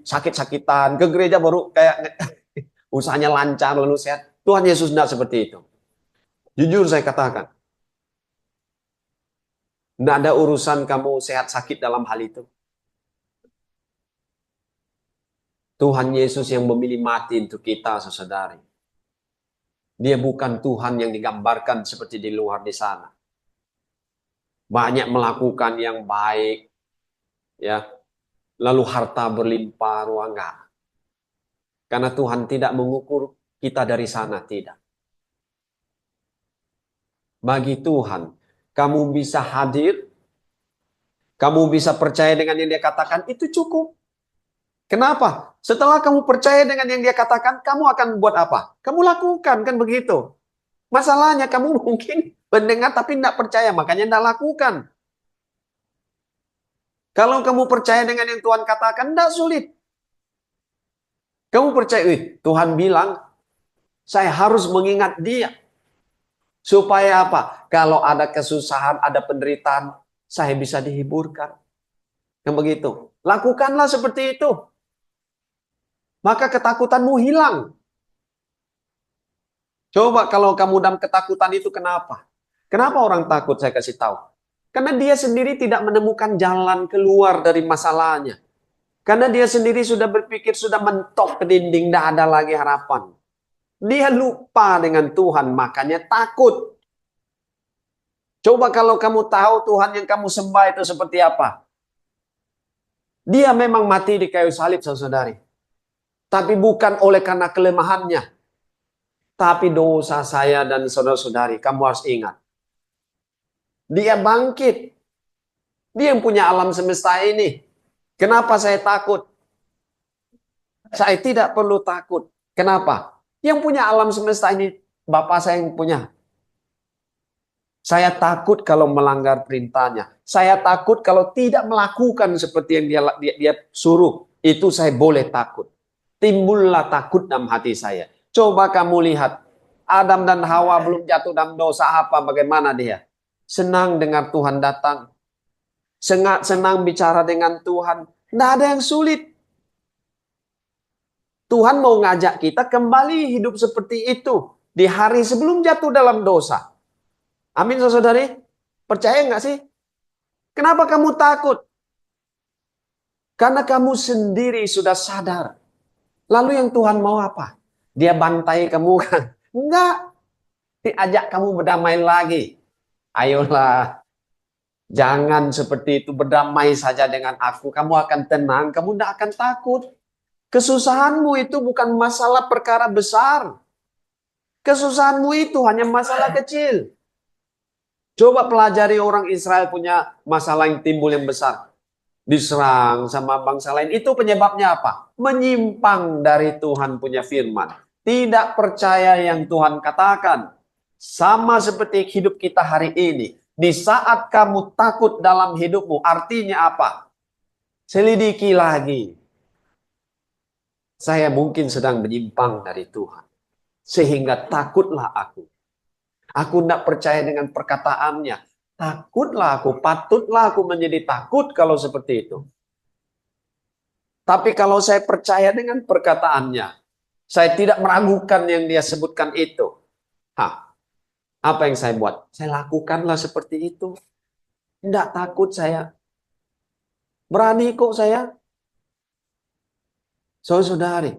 sakit-sakitan. Ke gereja baru kayak usahanya lancar lalu sehat. Tuhan Yesus tidak seperti itu. Jujur saya katakan. Tidak ada urusan kamu sehat sakit dalam hal itu. Tuhan Yesus yang memilih mati untuk kita, saudari. Dia bukan Tuhan yang digambarkan seperti di luar di sana. Banyak melakukan yang baik, ya, lalu harta berlimpah ruah, enggak. Karena Tuhan tidak mengukur kita dari sana, tidak. Bagi Tuhan, kamu bisa hadir Kamu bisa percaya dengan yang dia katakan, itu cukup. Kenapa? Setelah kamu percaya dengan yang dia katakan, kamu akan buat apa? Kamu lakukan, kan begitu. Masalahnya kamu mungkin mendengar tapi tidak percaya, makanya tidak lakukan. Kalau kamu percaya dengan yang Tuhan katakan, tidak sulit. Kamu percaya, Tuhan bilang, saya harus mengingat dia. Supaya apa? Kalau ada kesusahan, ada penderitaan, saya bisa dihiburkan. Yang begitu. Lakukanlah seperti itu. Maka ketakutanmu hilang. Coba kalau kamu dalam ketakutan itu kenapa? Kenapa orang takut, saya kasih tahu. Karena dia sendiri tidak menemukan jalan keluar dari masalahnya. Karena dia sendiri sudah berpikir, sudah mentok ke dinding, tidak ada lagi harapan. Dia lupa dengan Tuhan, makanya takut. Coba kalau kamu tahu Tuhan yang kamu sembah itu seperti apa. Dia memang mati di kayu salib, saudari. Tapi bukan oleh karena kelemahannya. Tapi dosa saya dan saudara-saudari, kamu harus ingat. Dia bangkit. Dia yang punya alam semesta ini. Kenapa saya takut? Saya tidak perlu takut. Kenapa? Yang punya alam semesta ini, Bapak saya yang punya. Saya takut kalau melanggar perintahnya. Saya takut kalau tidak melakukan seperti yang dia suruh. Itu saya boleh takut. Timbullah takut dalam hati saya. Coba kamu lihat. Adam dan Hawa belum jatuh dalam dosa apa, bagaimana dia? Senang dengar Tuhan datang. Senang bicara dengan Tuhan. Tidak ada yang sulit. Tuhan mau ngajak kita kembali hidup seperti itu. Di hari sebelum jatuh dalam dosa. Amin, saudari. Percaya nggak sih? Kenapa kamu takut? Karena kamu sendiri sudah sadar. Lalu yang Tuhan mau apa? Dia bantai kamu kan? Enggak. Diajak kamu berdamai lagi. Ayolah. Jangan seperti itu, berdamai saja dengan aku. Kamu akan tenang, kamu tidak akan takut. Kesusahanmu itu bukan masalah perkara besar. Kesusahanmu itu hanya masalah kecil. Coba pelajari orang Israel punya masalah yang timbul yang besar. Diserang sama bangsa lain. Itu penyebabnya apa? Menyimpang dari Tuhan punya firman. Tidak percaya yang Tuhan katakan. Sama seperti hidup kita hari ini. Di saat kamu takut dalam hidupmu, artinya apa? Selidiki lagi. Saya mungkin sedang menyimpang dari Tuhan. Sehingga takutlah aku. Aku tidak percaya dengan perkataannya. Takutlah aku, patutlah aku menjadi takut kalau seperti itu. Tapi kalau saya percaya dengan perkataannya, saya tidak meragukan yang dia sebutkan itu. Apa yang saya buat? Saya lakukanlah seperti itu. Tidak takut saya. Berani kok saya. Saudari,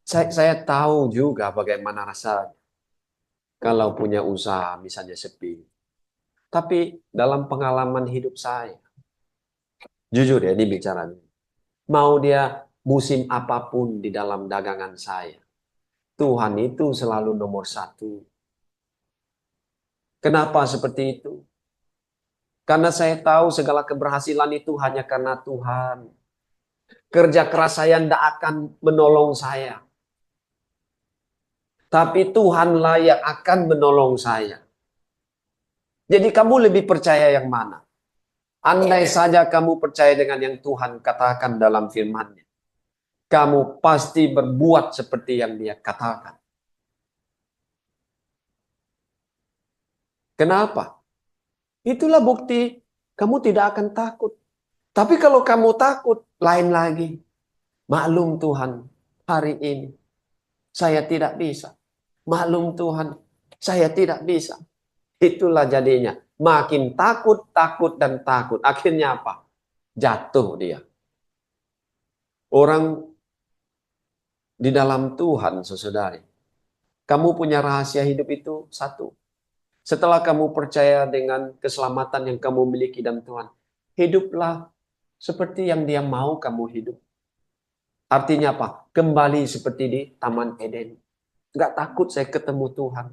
saya tahu juga bagaimana rasanya kalau punya usaha misalnya sepi. Tapi dalam pengalaman hidup saya, jujur ya, ini bicaranya. Mau dia musim apapun di dalam dagangan saya, Tuhan itu selalu nomor satu. Kenapa seperti itu? Karena saya tahu segala keberhasilan itu hanya karena Tuhan. Kerja keras saya tidak akan menolong saya. Tapi Tuhanlah yang akan menolong saya. Jadi kamu lebih percaya yang mana? Andai saja kamu percaya dengan yang Tuhan katakan dalam firman-Nya, kamu pasti berbuat seperti yang Dia katakan. Kenapa? Itulah bukti kamu tidak akan takut. Tapi kalau kamu takut, lain lagi. Maklum Tuhan, hari ini saya tidak bisa. Maklum Tuhan, saya tidak bisa. Itulah jadinya. Makin takut, takut, dan takut. Akhirnya apa? Jatuh dia. Orang di dalam Tuhan, saudari. Kamu punya rahasia hidup itu satu. Setelah kamu percaya dengan keselamatan yang kamu miliki dalam Tuhan, hiduplah seperti yang Dia mau kamu hidup. Artinya apa? Kembali seperti di Taman Eden. Nggak takut saya ketemu Tuhan.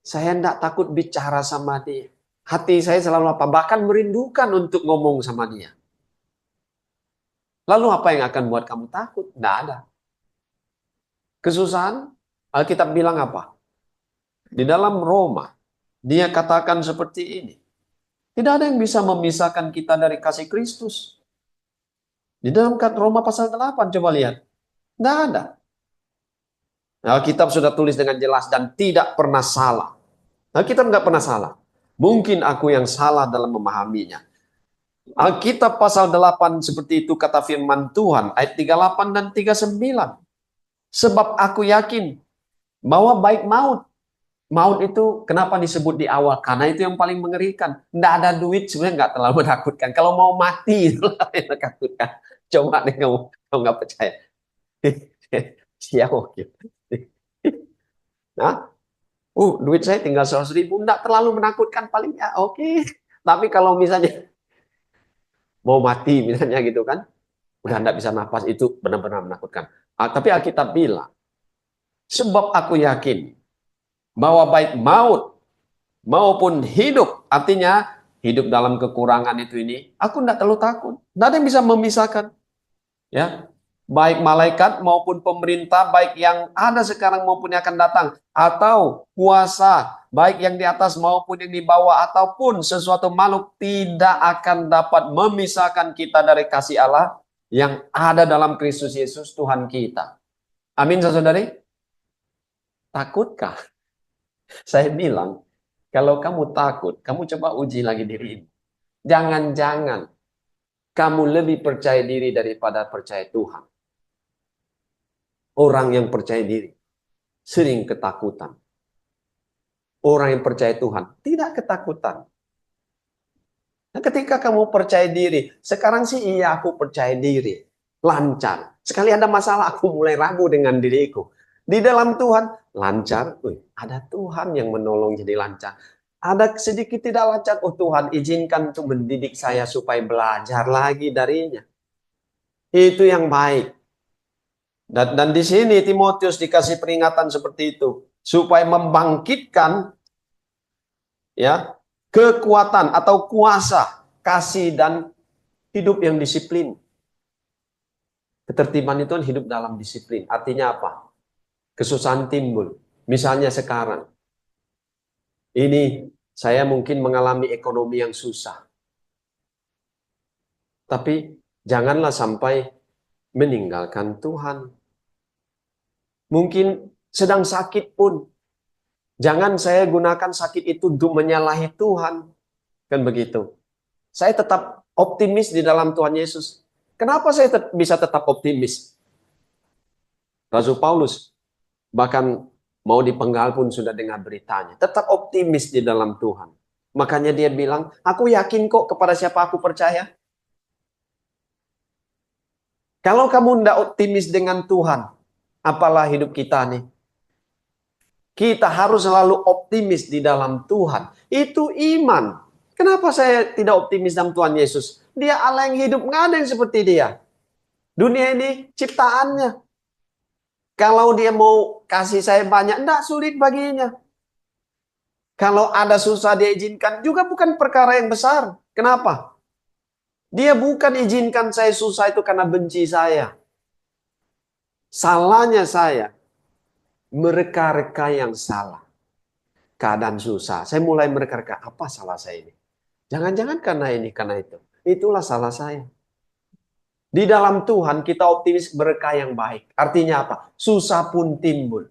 Saya nggak takut bicara sama Dia. Hati saya selalu apa? Bahkan merindukan untuk ngomong sama dia. Lalu apa yang akan buat kamu takut? Tidak ada. Kesusahan, Alkitab bilang apa? Di dalam Roma, dia katakan seperti ini. Tidak ada yang bisa memisahkan kita dari kasih Kristus. Di dalam Roma pasal 8, coba lihat. Tidak ada. Alkitab sudah tulis dengan jelas dan tidak pernah salah. Alkitab nggak pernah salah. Mungkin aku yang salah dalam memahaminya. Alkitab pasal 8 seperti itu kata firman Tuhan. Ayat 38 dan 39. Sebab aku yakin bahwa baik maut. Maut itu kenapa disebut di awal? Karena itu yang paling mengerikan. Tidak ada duit sebenarnya nggak terlalu menakutkan. Kalau mau mati itulah yang menakutkan. Coba deh kamu nggak percaya. Siapa gitu. Nah, duit saya tinggal 100.000, enggak terlalu menakutkan paling ya oke. Tapi kalau misalnya mau mati misalnya gitu kan, udah enggak bisa nafas, itu benar-benar menakutkan. Tapi Alkitab bilang, sebab aku yakin bahwa baik maut maupun hidup, artinya hidup dalam kekurangan itu ini, aku enggak terlalu takut. Enggak ada yang bisa memisahkan. Ya, baik malaikat maupun pemerintah, baik yang ada sekarang maupun yang akan datang, atau kuasa, baik yang di atas maupun yang di bawah, ataupun sesuatu makhluk tidak akan dapat memisahkan kita dari kasih Allah yang ada dalam Kristus Yesus Tuhan kita. Amin, saudari. Takutkah? Saya bilang, kalau kamu takut, kamu coba uji lagi dirimu. Jangan-jangan kamu lebih percaya diri daripada percaya Tuhan. Orang yang percaya diri sering ketakutan. Orang yang percaya Tuhan tidak ketakutan. Nah, ketika kamu percaya diri, sekarang sih iya aku percaya diri, lancar. Sekali ada masalah aku mulai ragu dengan diriku. Di dalam Tuhan lancar, ada Tuhan yang menolong jadi lancar. Ada sedikit tidak lancar, Tuhan izinkan untuk mendidik saya supaya belajar lagi darinya. Itu yang baik. Dan di sini Timotius dikasih peringatan seperti itu supaya membangkitkan ya kekuatan atau kuasa kasih dan hidup yang disiplin. Ketertiban itu kan hidup dalam disiplin. Artinya apa? Kesusahan timbul. Misalnya sekarang ini saya mungkin mengalami ekonomi yang susah. Tapi janganlah sampai meninggalkan Tuhan. Mungkin sedang sakit pun, jangan saya gunakan sakit itu untuk menyalahi Tuhan. Kan begitu. Saya tetap optimis di dalam Tuhan Yesus. Kenapa saya bisa tetap optimis? Rasul Paulus bahkan mau dipenggal pun sudah dengar beritanya. Tetap optimis di dalam Tuhan. Makanya dia bilang, aku yakin kok kepada siapa aku percaya. Kalau kamu tidak optimis dengan Tuhan, apalah hidup kita nih. Kita harus selalu optimis di dalam Tuhan. Itu iman. Kenapa saya tidak optimis dalam Tuhan Yesus? Dia Allah yang hidup, nggak ada yang seperti dia. Dunia ini ciptaannya. Kalau dia mau kasih saya banyak, enggak sulit baginya. Kalau ada susah dia izinkan, juga bukan perkara yang besar. Kenapa? Dia bukan izinkan saya susah itu karena benci saya. Salahnya saya mereka-reka yang salah. Keadaan susah. Saya mulai mereka-reka, apa salah saya ini? Jangan-jangan karena ini, karena itu. Itulah salah saya. Di dalam Tuhan kita optimis mereka yang baik. Artinya apa? Susah pun timbul.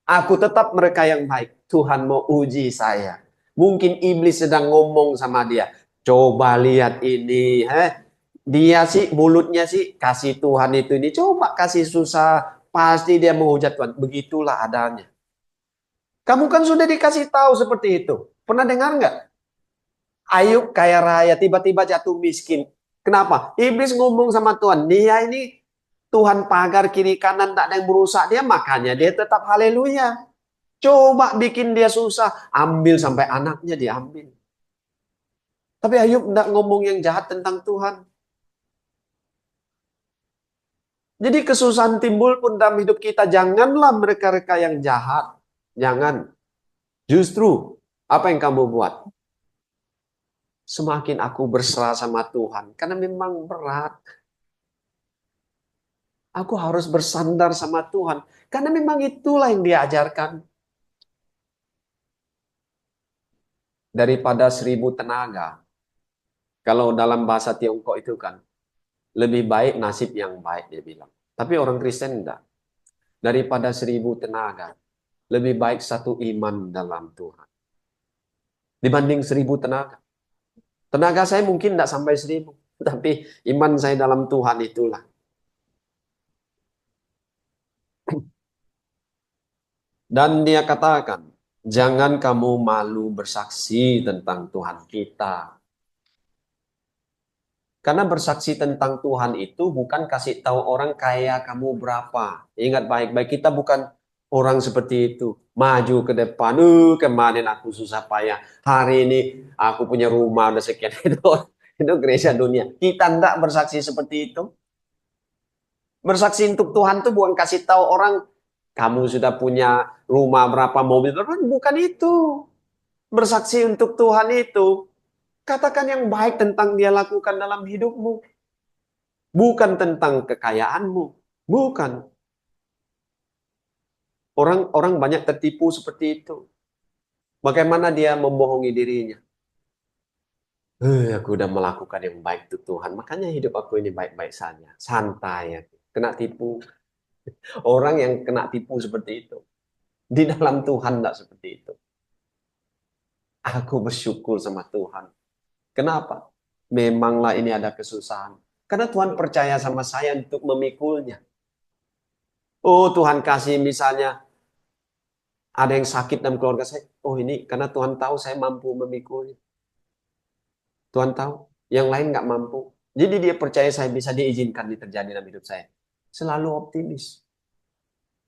Aku tetap mereka yang baik. Tuhan mau uji saya. Mungkin iblis sedang ngomong sama dia. Coba lihat ini. Dia sih mulutnya sih kasih Tuhan itu ini. Coba kasih susah. Pasti dia menghujat Tuhan. Begitulah adanya. Kamu kan sudah dikasih tahu seperti itu. Pernah dengar nggak? Ayub kaya raya, tiba-tiba jatuh miskin. Kenapa? Iblis ngomong sama Tuhan. Dia ini Tuhan pagar kiri kanan, tak ada yang merusak dia. Makanya dia tetap haleluya. Coba bikin dia susah. Ambil sampai anaknya diambil. Tapi Ayub tidak ngomong yang jahat tentang Tuhan. Jadi kesusahan timbul pun dalam hidup kita. Janganlah mereka-reka yang jahat. Jangan. Justru, apa yang kamu buat? semakin aku berserah sama Tuhan. Karena memang berat. Aku harus bersandar sama Tuhan. Karena memang itulah yang diajarkan. Daripada 1000 tenaga. Kalau dalam bahasa Tiongkok itu kan, lebih baik nasib yang baik, dia bilang. Tapi orang Kristen enggak. Daripada 1000 tenaga, lebih baik satu iman dalam Tuhan. Dibanding 1000 tenaga. Tenaga saya mungkin enggak sampai 1000. Tapi iman saya dalam Tuhan itulah. Dan dia katakan, jangan kamu malu bersaksi tentang Tuhan kita. Karena bersaksi tentang Tuhan itu bukan kasih tahu orang kaya kamu berapa. Ingat baik-baik, kita bukan orang seperti itu. Maju ke depan, kemarin aku susah payah. Hari ini aku punya rumah udah sekian. Itu gereja dunia. Kita enggak bersaksi seperti itu. Bersaksi untuk Tuhan itu bukan kasih tahu orang kamu sudah punya rumah berapa, mobil berapa. Bukan itu. Bersaksi untuk Tuhan itu katakan yang baik tentang dia lakukan dalam hidupmu. Bukan tentang kekayaanmu. Bukan. Orang banyak tertipu seperti itu. Bagaimana dia membohongi dirinya. Aku udah melakukan yang baik untuk Tuhan. Makanya hidup aku ini baik-baik saja. Santai ya. Kena tipu. Orang yang kena tipu seperti itu. Di dalam Tuhan tidak seperti itu. Aku bersyukur sama Tuhan. Kenapa? Memanglah ini ada kesusahan. Karena Tuhan percaya sama saya untuk memikulnya. Oh, Tuhan kasih misalnya ada yang sakit dalam keluarga saya. Oh, ini karena Tuhan tahu saya mampu memikulnya. Tuhan tahu. Yang lain nggak mampu. Jadi dia percaya saya bisa diizinkan terjadi dalam hidup saya. Selalu optimis.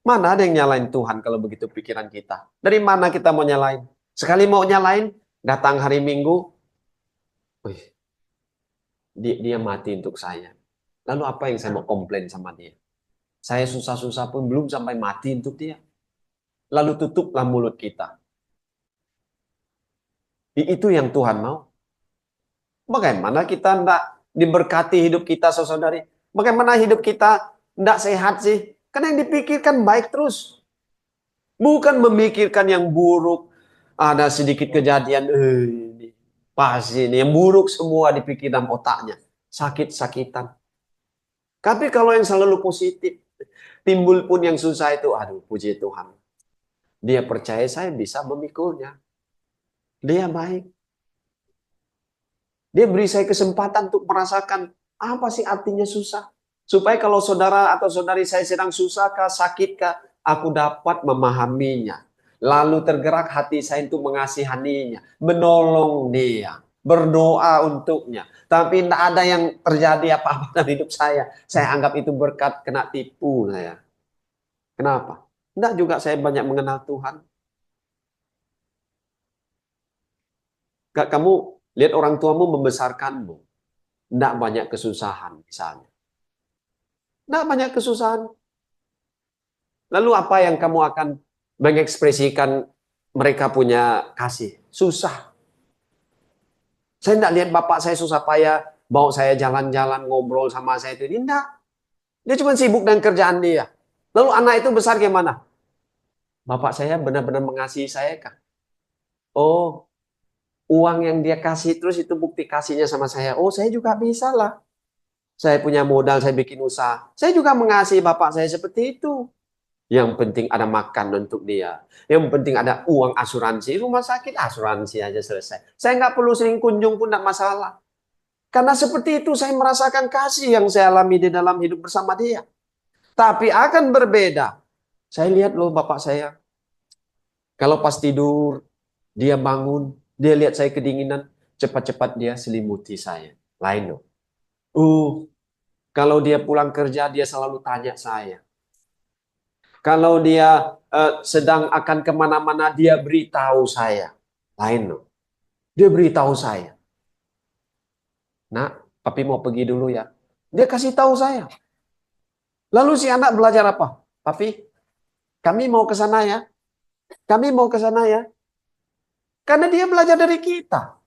Mana ada yang nyalain Tuhan kalau begitu pikiran kita? Dari mana kita mau nyalain? Sekali mau nyalain, datang hari Minggu, wih, dia mati untuk saya. Lalu apa yang saya mau komplain sama dia? Saya susah-susah pun belum sampai mati untuk dia. Lalu tutuplah mulut kita. Itu yang Tuhan mau. Bagaimana kita tidak diberkati hidup kita, saudari? Bagaimana hidup kita tidak sehat sih? Karena yang dipikirkan baik terus. Bukan memikirkan yang buruk. Ada sedikit kejadian, ini pasti ini yang buruk semua dipikir dalam otaknya. Sakit-sakitan. Tapi kalau yang selalu positif, timbul pun yang susah itu, aduh puji Tuhan. Dia percaya saya bisa memikulnya. Dia baik. Dia beri saya kesempatan untuk merasakan apa sih artinya susah. Supaya kalau saudara atau saudari saya sedang susah kah, sakit kah, aku dapat memahaminya. Lalu tergerak hati saya untuk mengasihaninya, menolong dia, berdoa untuknya. Tapi tidak ada yang terjadi apa-apa dalam hidup saya. Saya anggap itu berkat kena tipu saya. Kenapa? Tidak juga saya banyak mengenal Tuhan. Kamu lihat orang tuamu membesarkanmu. Tidak banyak kesusahan misalnya. Tidak banyak kesusahan. Lalu apa yang kamu akan mengekspresikan mereka punya kasih? Susah. Saya tidak lihat bapak saya susah payah bawa saya jalan-jalan ngobrol sama saya itu. Tidak. Dia cuma sibuk dengan kerjaan dia. Lalu anak itu besar gimana? Bapak saya benar-benar mengasihi saya kah? Oh, uang yang dia kasih terus itu bukti kasihnya sama saya. Oh, saya juga bisa lah. Saya punya modal, saya bikin usaha. Saya juga mengasihi bapak saya seperti itu. Yang penting ada makan untuk dia. Yang penting ada uang asuransi. Rumah sakit asuransi aja selesai. Saya nggak perlu sering kunjung pun nggak masalah. Karena seperti itu saya merasakan kasih yang saya alami di dalam hidup bersama dia. Tapi akan berbeda. Saya lihat loh bapak saya. Kalau pas tidur, dia bangun. Dia lihat saya kedinginan. Cepat-cepat dia selimuti saya. Lain loh. Kalau dia pulang kerja, dia selalu tanya saya. Kalau dia sedang akan kemana-mana, dia beritahu saya. Lain loh. Dia beritahu saya. Nak, papi mau pergi dulu ya. Dia kasih tahu saya. Lalu si anak belajar apa? Papi, kami mau ke sana ya. Kami mau ke sana ya. Karena dia belajar dari kita.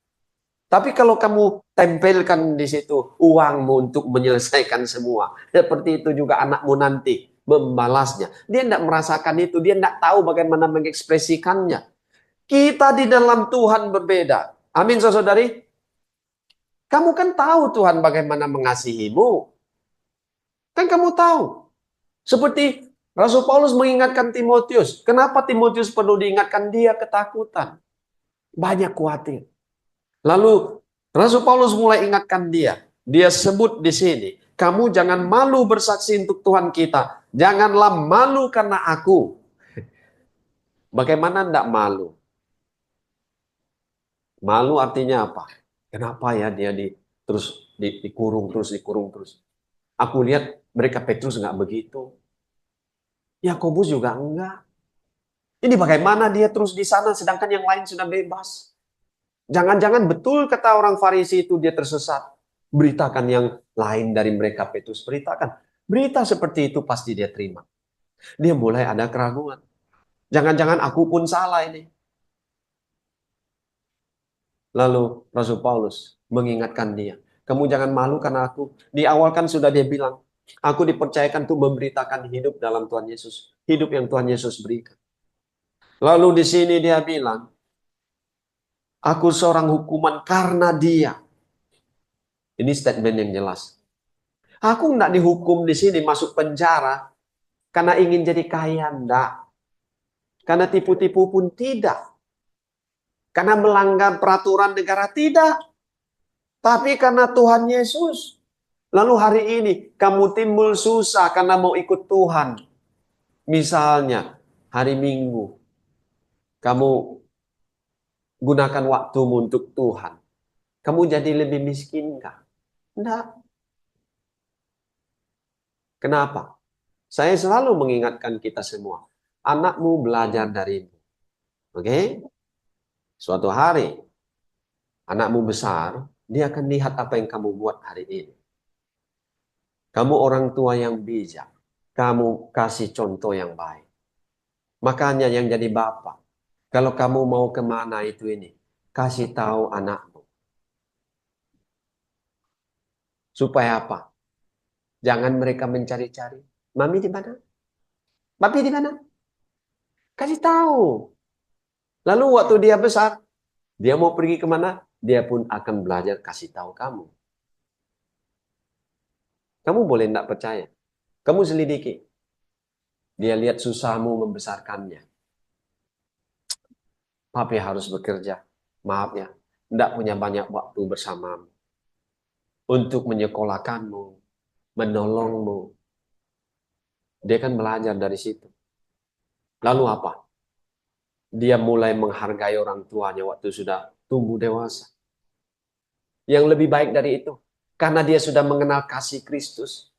Tapi kalau kamu tempelkan di situ uangmu untuk menyelesaikan semua, seperti itu juga anakmu nanti membalasnya. Dia tidak merasakan itu, dia tidak tahu bagaimana mengekspresikannya. Kita di dalam Tuhan berbeda. Amin, saudari. Kamu kan tahu Tuhan bagaimana mengasihimu. Kan kamu tahu. Seperti Rasul Paulus mengingatkan Timotius. Kenapa Timotius perlu diingatkan? Dia ketakutan. Banyak khawatir. Lalu Rasul Paulus mulai ingatkan dia. Dia sebut di sini, kamu jangan malu bersaksi untuk Tuhan kita. Janganlah malu karena aku. Bagaimana tidak malu? Malu artinya apa? Kenapa ya dia dikurung terus. Aku lihat mereka Petrus nggak begitu. Yakobus juga enggak. Ini bagaimana dia terus di sana sedangkan yang lain sudah bebas? Jangan-jangan betul kata orang Farisi itu dia tersesat. Beritakan yang lain dari mereka, Petrus. Beritakan. Berita seperti itu pasti dia terima. Dia mulai ada keraguan. Jangan-jangan aku pun salah ini. Lalu Rasul Paulus mengingatkan dia. Kamu jangan malu karena aku. Di awal kan sudah dia bilang. Aku dipercayakan untuk memberitakan hidup dalam Tuhan Yesus. Hidup yang Tuhan Yesus berikan. Lalu di sini dia bilang. Aku seorang hukuman karena dia. Ini statement yang jelas. Aku tidak dihukum di sini masuk penjara karena ingin jadi kaya, enggak. Karena tipu-tipu pun tidak. Karena melanggar peraturan negara tidak. Tapi karena Tuhan Yesus. Lalu hari ini kamu timbul susah karena mau ikut Tuhan. Misalnya hari Minggu kamu gunakan waktumu untuk Tuhan. Kamu jadi lebih miskin kah? Enggak. Kenapa? Saya selalu mengingatkan kita semua. Anakmu belajar darimu. Oke? Suatu hari, anakmu besar, dia akan lihat apa yang kamu buat hari ini. Kamu orang tua yang bijak. Kamu kasih contoh yang baik. Makanya yang jadi bapak, kalau kamu mau kemana itu ini, kasih tahu anakmu. Supaya apa? Jangan mereka mencari-cari. Mami di mana? Papi di mana? Kasih tahu. Lalu waktu dia besar, dia mau pergi kemana? Dia pun akan belajar kasih tahu kamu. Kamu boleh tidak percaya. Kamu selidiki. Dia lihat susahmu membesarkannya. Papi harus bekerja. Maaf ya. Tidak punya banyak waktu bersamamu. Untuk menyekolahkanmu. Menolongmu. Dia kan belajar dari situ. Lalu apa? Dia mulai menghargai orang tuanya waktu sudah tumbuh dewasa. Yang lebih baik dari itu. Karena dia sudah mengenal kasih Kristus.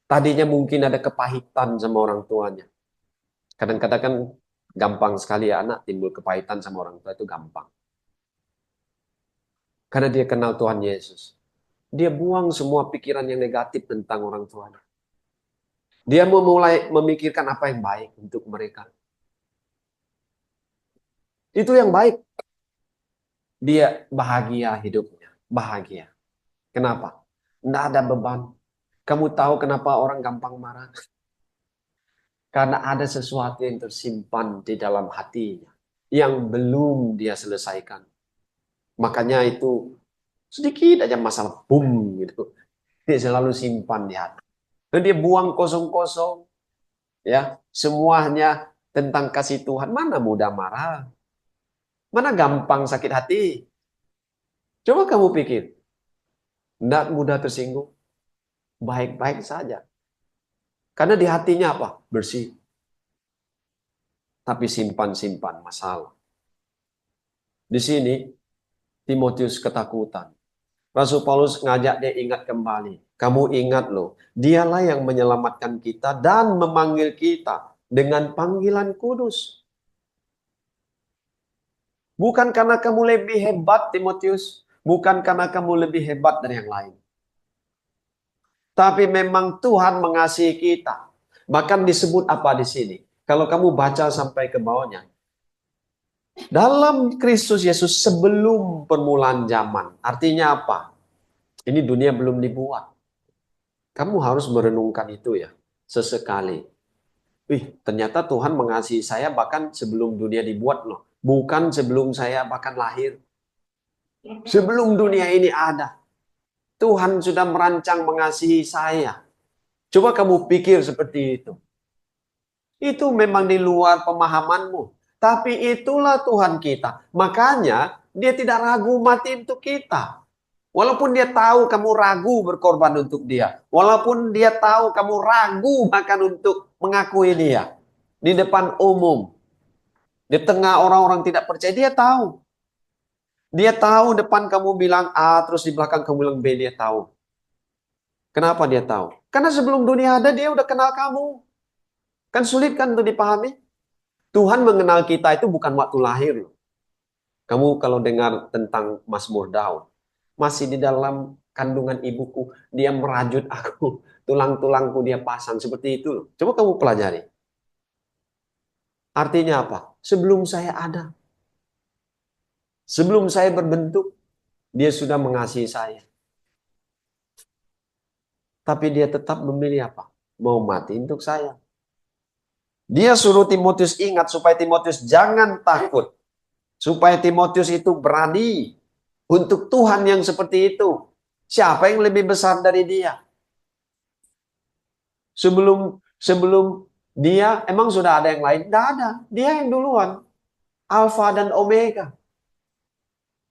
Tadinya mungkin ada kepahitan sama orang tuanya. Kadang-kadang kan gampang sekali ya anak timbul kepahitan sama orang tua itu gampang. Karena dia kenal Tuhan Yesus. Dia buang semua pikiran yang negatif tentang orang tuanya. Dia mau mulai memikirkan apa yang baik untuk mereka. Itu yang baik. Dia bahagia hidupnya. Bahagia. Kenapa? Tidak ada beban. Kamu tahu kenapa orang gampang marah? Karena ada sesuatu yang tersimpan di dalam hatinya. Yang belum dia selesaikan. Makanya itu sedikit aja masalah. Boom gitu. Dia selalu simpan di hati. Dan dia buang kosong-kosong. Ya, semuanya tentang kasih Tuhan. Mana mudah marah? Mana gampang sakit hati? Coba kamu pikir. Tidak mudah tersinggung. Baik-baik saja. Karena di hatinya apa? Bersih. Tapi simpan-simpan masalah. Di sini, Timotius ketakutan. Rasul Paulus ngajak dia ingat kembali. Kamu ingat loh, dialah yang menyelamatkan kita dan memanggil kita dengan panggilan kudus. Bukan karena kamu lebih hebat, Timotius. Bukan karena kamu lebih hebat dari yang lain. Tapi memang Tuhan mengasihi kita. Bahkan disebut apa di sini? Kalau kamu baca sampai ke bawahnya. Dalam Kristus Yesus sebelum permulaan zaman. Artinya apa? Ini dunia belum dibuat. Kamu harus merenungkan itu ya, sesekali. Ternyata Tuhan mengasihi saya bahkan sebelum dunia dibuat loh. Bukan sebelum saya bahkan lahir. Sebelum dunia ini ada. Tuhan sudah merancang mengasihi saya. Coba kamu pikir seperti itu. Itu memang di luar pemahamanmu. Tapi itulah Tuhan kita. Makanya dia tidak ragu mati untuk kita. Walaupun dia tahu kamu ragu berkorban untuk dia. Walaupun dia tahu kamu ragu bahkan untuk mengakui dia. Di depan umum. Di tengah orang-orang tidak percaya. Dia tahu. Dia tahu depan kamu bilang A, terus di belakang kamu bilang B, dia tahu. Kenapa dia tahu? Karena sebelum dunia ada, dia udah kenal kamu. Kan sulit kan untuk dipahami? Tuhan mengenal kita itu bukan waktu lahir. Kamu kalau dengar tentang Mazmur Daud, masih di dalam kandungan ibuku, dia merajut aku. Tulang-tulangku dia pasang, seperti itu loh. Coba kamu pelajari. Artinya apa? Sebelum saya ada. Sebelum saya berbentuk, dia sudah mengasihi saya. Tapi dia tetap memilih apa? Mau mati untuk saya. Dia suruh Timotius ingat supaya Timotius jangan takut. Supaya Timotius itu berani untuk Tuhan yang seperti itu. Siapa yang lebih besar dari dia? Sebelum dia emang sudah ada yang lain? Tidak ada. Dia yang duluan. Alfa dan Omega.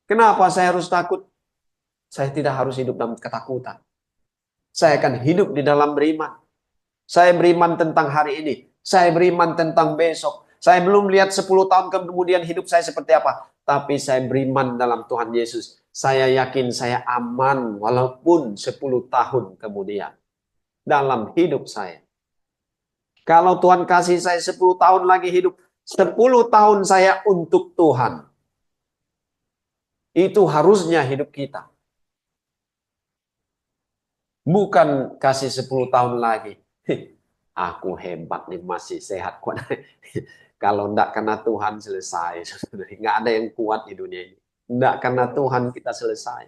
Kenapa saya harus takut? Saya tidak harus hidup dalam ketakutan. Saya akan hidup di dalam beriman. Saya beriman tentang hari ini. Saya beriman tentang besok. Saya belum lihat 10 tahun kemudian hidup saya seperti apa. Tapi saya beriman dalam Tuhan Yesus. Saya yakin saya aman walaupun 10 tahun kemudian. Dalam hidup saya. Kalau Tuhan kasih saya 10 tahun lagi hidup. 10 tahun saya untuk Tuhan. Itu harusnya hidup kita. Bukan kasih 10 tahun lagi. Aku hebat nih, masih sehat kuat. Kalau enggak karena Tuhan selesai. Nggak ada yang kuat di dunia ini. Enggak karena Tuhan kita selesai.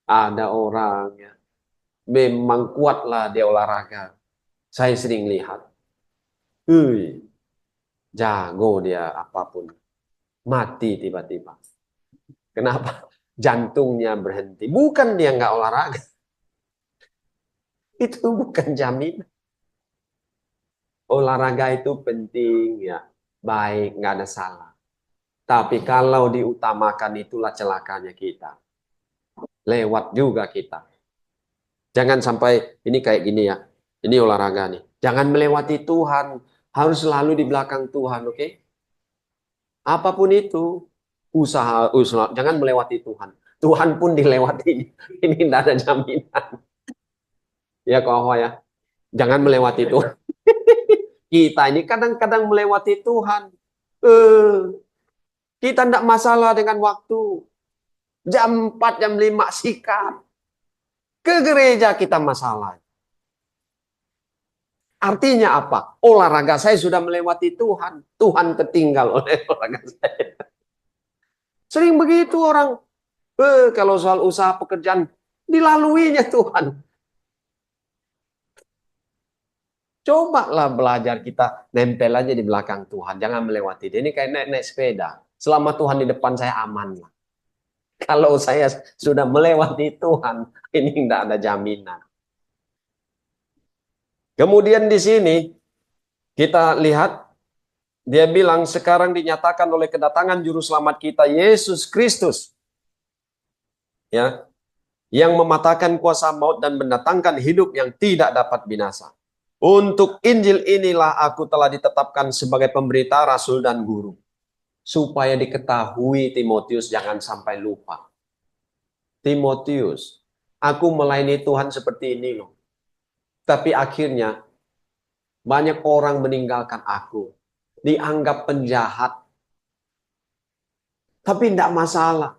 Ada orang ya, memang kuatlah dia olahraga. Saya sering lihat. Jago dia apapun. Mati tiba-tiba. Kenapa? Jantungnya berhenti. Bukan dia nggak olahraga. Itu bukan jaminan. Olahraga itu penting ya. Baik, nggak ada salah. Tapi kalau diutamakan itulah celakanya kita. Lewat juga kita. Jangan sampai ini kayak gini ya. Ini olahraga nih. Jangan melewati Tuhan. Harus selalu di belakang Tuhan, oke? Apapun itu, usaha. Jangan melewati Tuhan. Tuhan pun dilewati. Ini tidak ada jaminan. Ya, kau ya. Jangan melewati Tuhan. Kita ini kadang-kadang melewati Tuhan. Kita tidak masalah dengan waktu. Jam 4, jam 5 sikat. Ke gereja kita masalah. Artinya apa? Olahraga saya sudah melewati Tuhan. Tuhan tertinggal oleh olahraga saya. Sering begitu orang. Kalau soal usaha pekerjaan, dilaluinya Tuhan. Cobalah belajar kita nempel aja di belakang Tuhan. Jangan melewati dia. Ini kayak naik sepeda. Selama Tuhan di depan saya aman lah. Kalau saya sudah melewati Tuhan, ini tidak ada jaminan. Kemudian di sini kita lihat dia bilang sekarang dinyatakan oleh kedatangan juru selamat kita Yesus Kristus. Ya, yang mematahkan kuasa maut dan mendatangkan hidup yang tidak dapat binasa. Untuk Injil inilah aku telah ditetapkan sebagai pemberita, rasul dan guru. Supaya diketahui Timotius jangan sampai lupa. Timotius, aku melayani Tuhan seperti ini loh. Tapi akhirnya banyak orang meninggalkan aku. Dianggap penjahat. Tapi tidak masalah.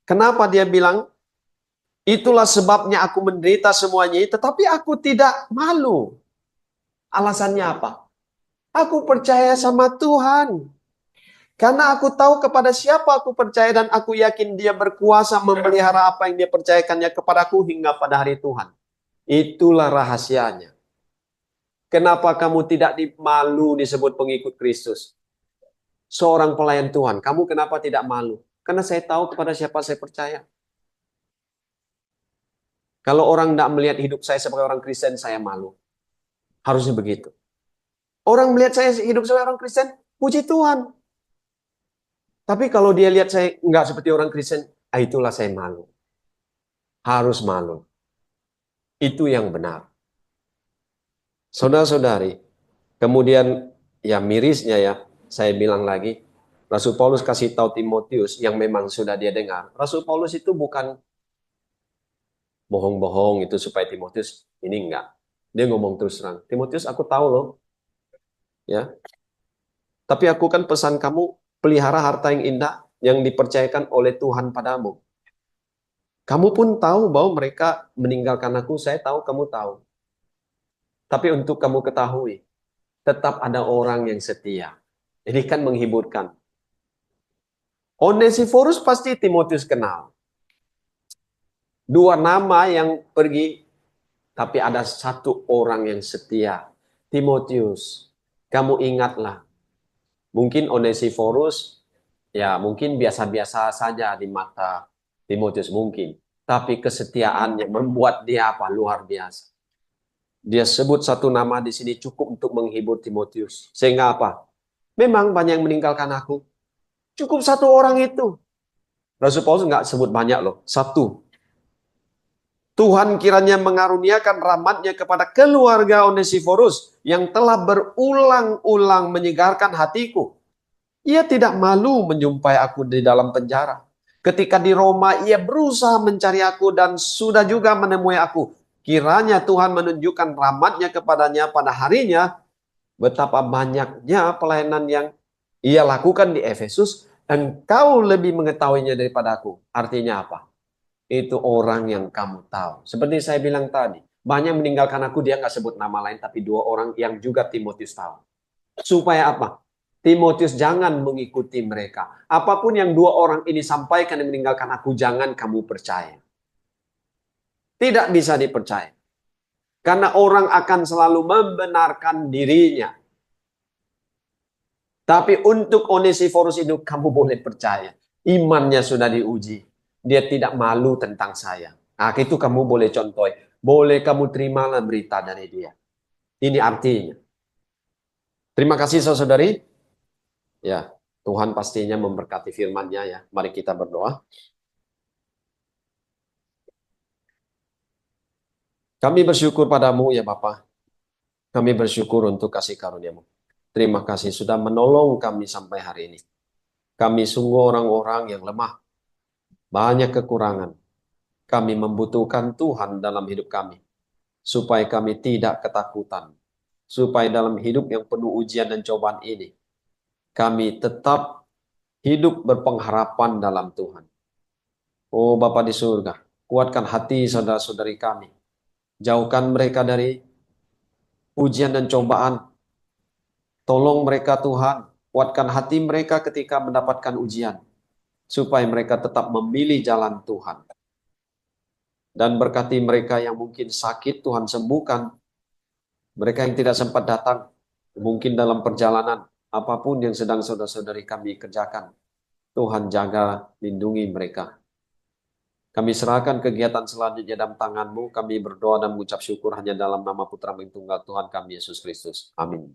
Kenapa dia bilang? Itulah sebabnya aku menderita semuanya. Tetapi aku tidak malu. Alasannya apa? Aku percaya sama Tuhan. Karena aku tahu kepada siapa aku percaya dan aku yakin dia berkuasa memelihara apa yang dia percayakannya kepadaku hingga pada hari Tuhan. Itulah rahasianya. Kenapa kamu tidak malu disebut pengikut Kristus? Seorang pelayan Tuhan, kamu kenapa tidak malu? Karena saya tahu kepada siapa saya percaya. Kalau orang tidak melihat hidup saya sebagai orang Kristen, saya malu. Harusnya begitu. Orang melihat saya hidup sebagai orang Kristen, puji Tuhan. Tapi kalau dia lihat saya nggak seperti orang Kristen, itulah saya malu. Harus malu. Itu yang benar. Saudara-saudari, kemudian ya mirisnya ya, saya bilang lagi, Rasul Paulus kasih tahu Timotius yang memang sudah dia dengar. Rasul Paulus itu bukan bohong-bohong itu supaya Timotius ini enggak. Dia ngomong terus terang, Timotius aku tahu loh, ya. Tapi aku kan pesan kamu pelihara harta yang indah yang dipercayakan oleh Tuhan padamu. Kamu pun tahu bahwa mereka meninggalkan aku, saya tahu kamu tahu. Tapi untuk kamu ketahui, tetap ada orang yang setia. Ini kan menghiburkan. Onesiphorus pasti Timotius kenal. Dua nama yang pergi, tapi ada satu orang yang setia. Timotius, kamu ingatlah. Mungkin Onesiphorus, ya mungkin biasa-biasa saja di mata Timotius mungkin. Tapi kesetiaannya membuat dia apa? Luar biasa. Dia sebut satu nama di sini cukup untuk menghibur Timotius. Sehingga apa? Memang banyak yang meninggalkan aku. Cukup satu orang itu. Rasul Paulus nggak sebut banyak loh. Satu. Tuhan kiranya mengaruniakan rahmat-Nya kepada keluarga Onesiphorus yang telah berulang-ulang menyegarkan hatiku. Ia tidak malu menjumpai aku di dalam penjara. Ketika di Roma, ia berusaha mencari aku dan sudah juga menemui aku. Kiranya Tuhan menunjukkan rahmat-Nya kepadanya pada harinya. Betapa banyaknya pelayanan yang ia lakukan di Efesus. Engkau lebih mengetahuinya daripada aku. Artinya apa? Itu orang yang kamu tahu. Seperti saya bilang tadi, banyak meninggalkan aku, dia nggak sebut nama lain, tapi dua orang yang juga Timotius tahu. Supaya apa? Timotius jangan mengikuti mereka. Apapun yang dua orang ini sampaikan yang meninggalkan aku, jangan kamu percaya. Tidak bisa dipercaya. Karena orang akan selalu membenarkan dirinya. Tapi untuk Onesiphorus itu kamu boleh percaya. Imannya sudah diuji. Dia tidak malu tentang saya. Nah, itu kamu boleh contoh. Boleh kamu terimalah berita dari dia. Ini artinya. Terima kasih saudari. Ya, Tuhan pastinya memberkati firman-Nya ya. Mari kita berdoa. Kami bersyukur padamu ya Bapa. Kami bersyukur untuk kasih karunia-Mu. Terima kasih sudah menolong kami sampai hari ini. Kami sungguh orang-orang yang lemah. Banyak kekurangan. Kami membutuhkan Tuhan dalam hidup kami. Supaya kami tidak ketakutan. Supaya dalam hidup yang penuh ujian dan cobaan ini, kami tetap hidup berpengharapan dalam Tuhan. Oh Bapa di surga, kuatkan hati saudara-saudari kami. Jauhkan mereka dari ujian dan cobaan. Tolong mereka Tuhan, kuatkan hati mereka ketika mendapatkan ujian. Supaya mereka tetap memilih jalan Tuhan. Dan berkati mereka yang mungkin sakit, Tuhan sembuhkan. Mereka yang tidak sempat datang, mungkin dalam perjalanan, apapun yang sedang saudara-saudari kami kerjakan. Tuhan jaga, lindungi mereka. Kami serahkan kegiatan selanjutnya dalam tangan-Mu. Kami berdoa dan mengucap syukur hanya dalam nama Putra yang tunggal Tuhan kami, Yesus Kristus. Amin.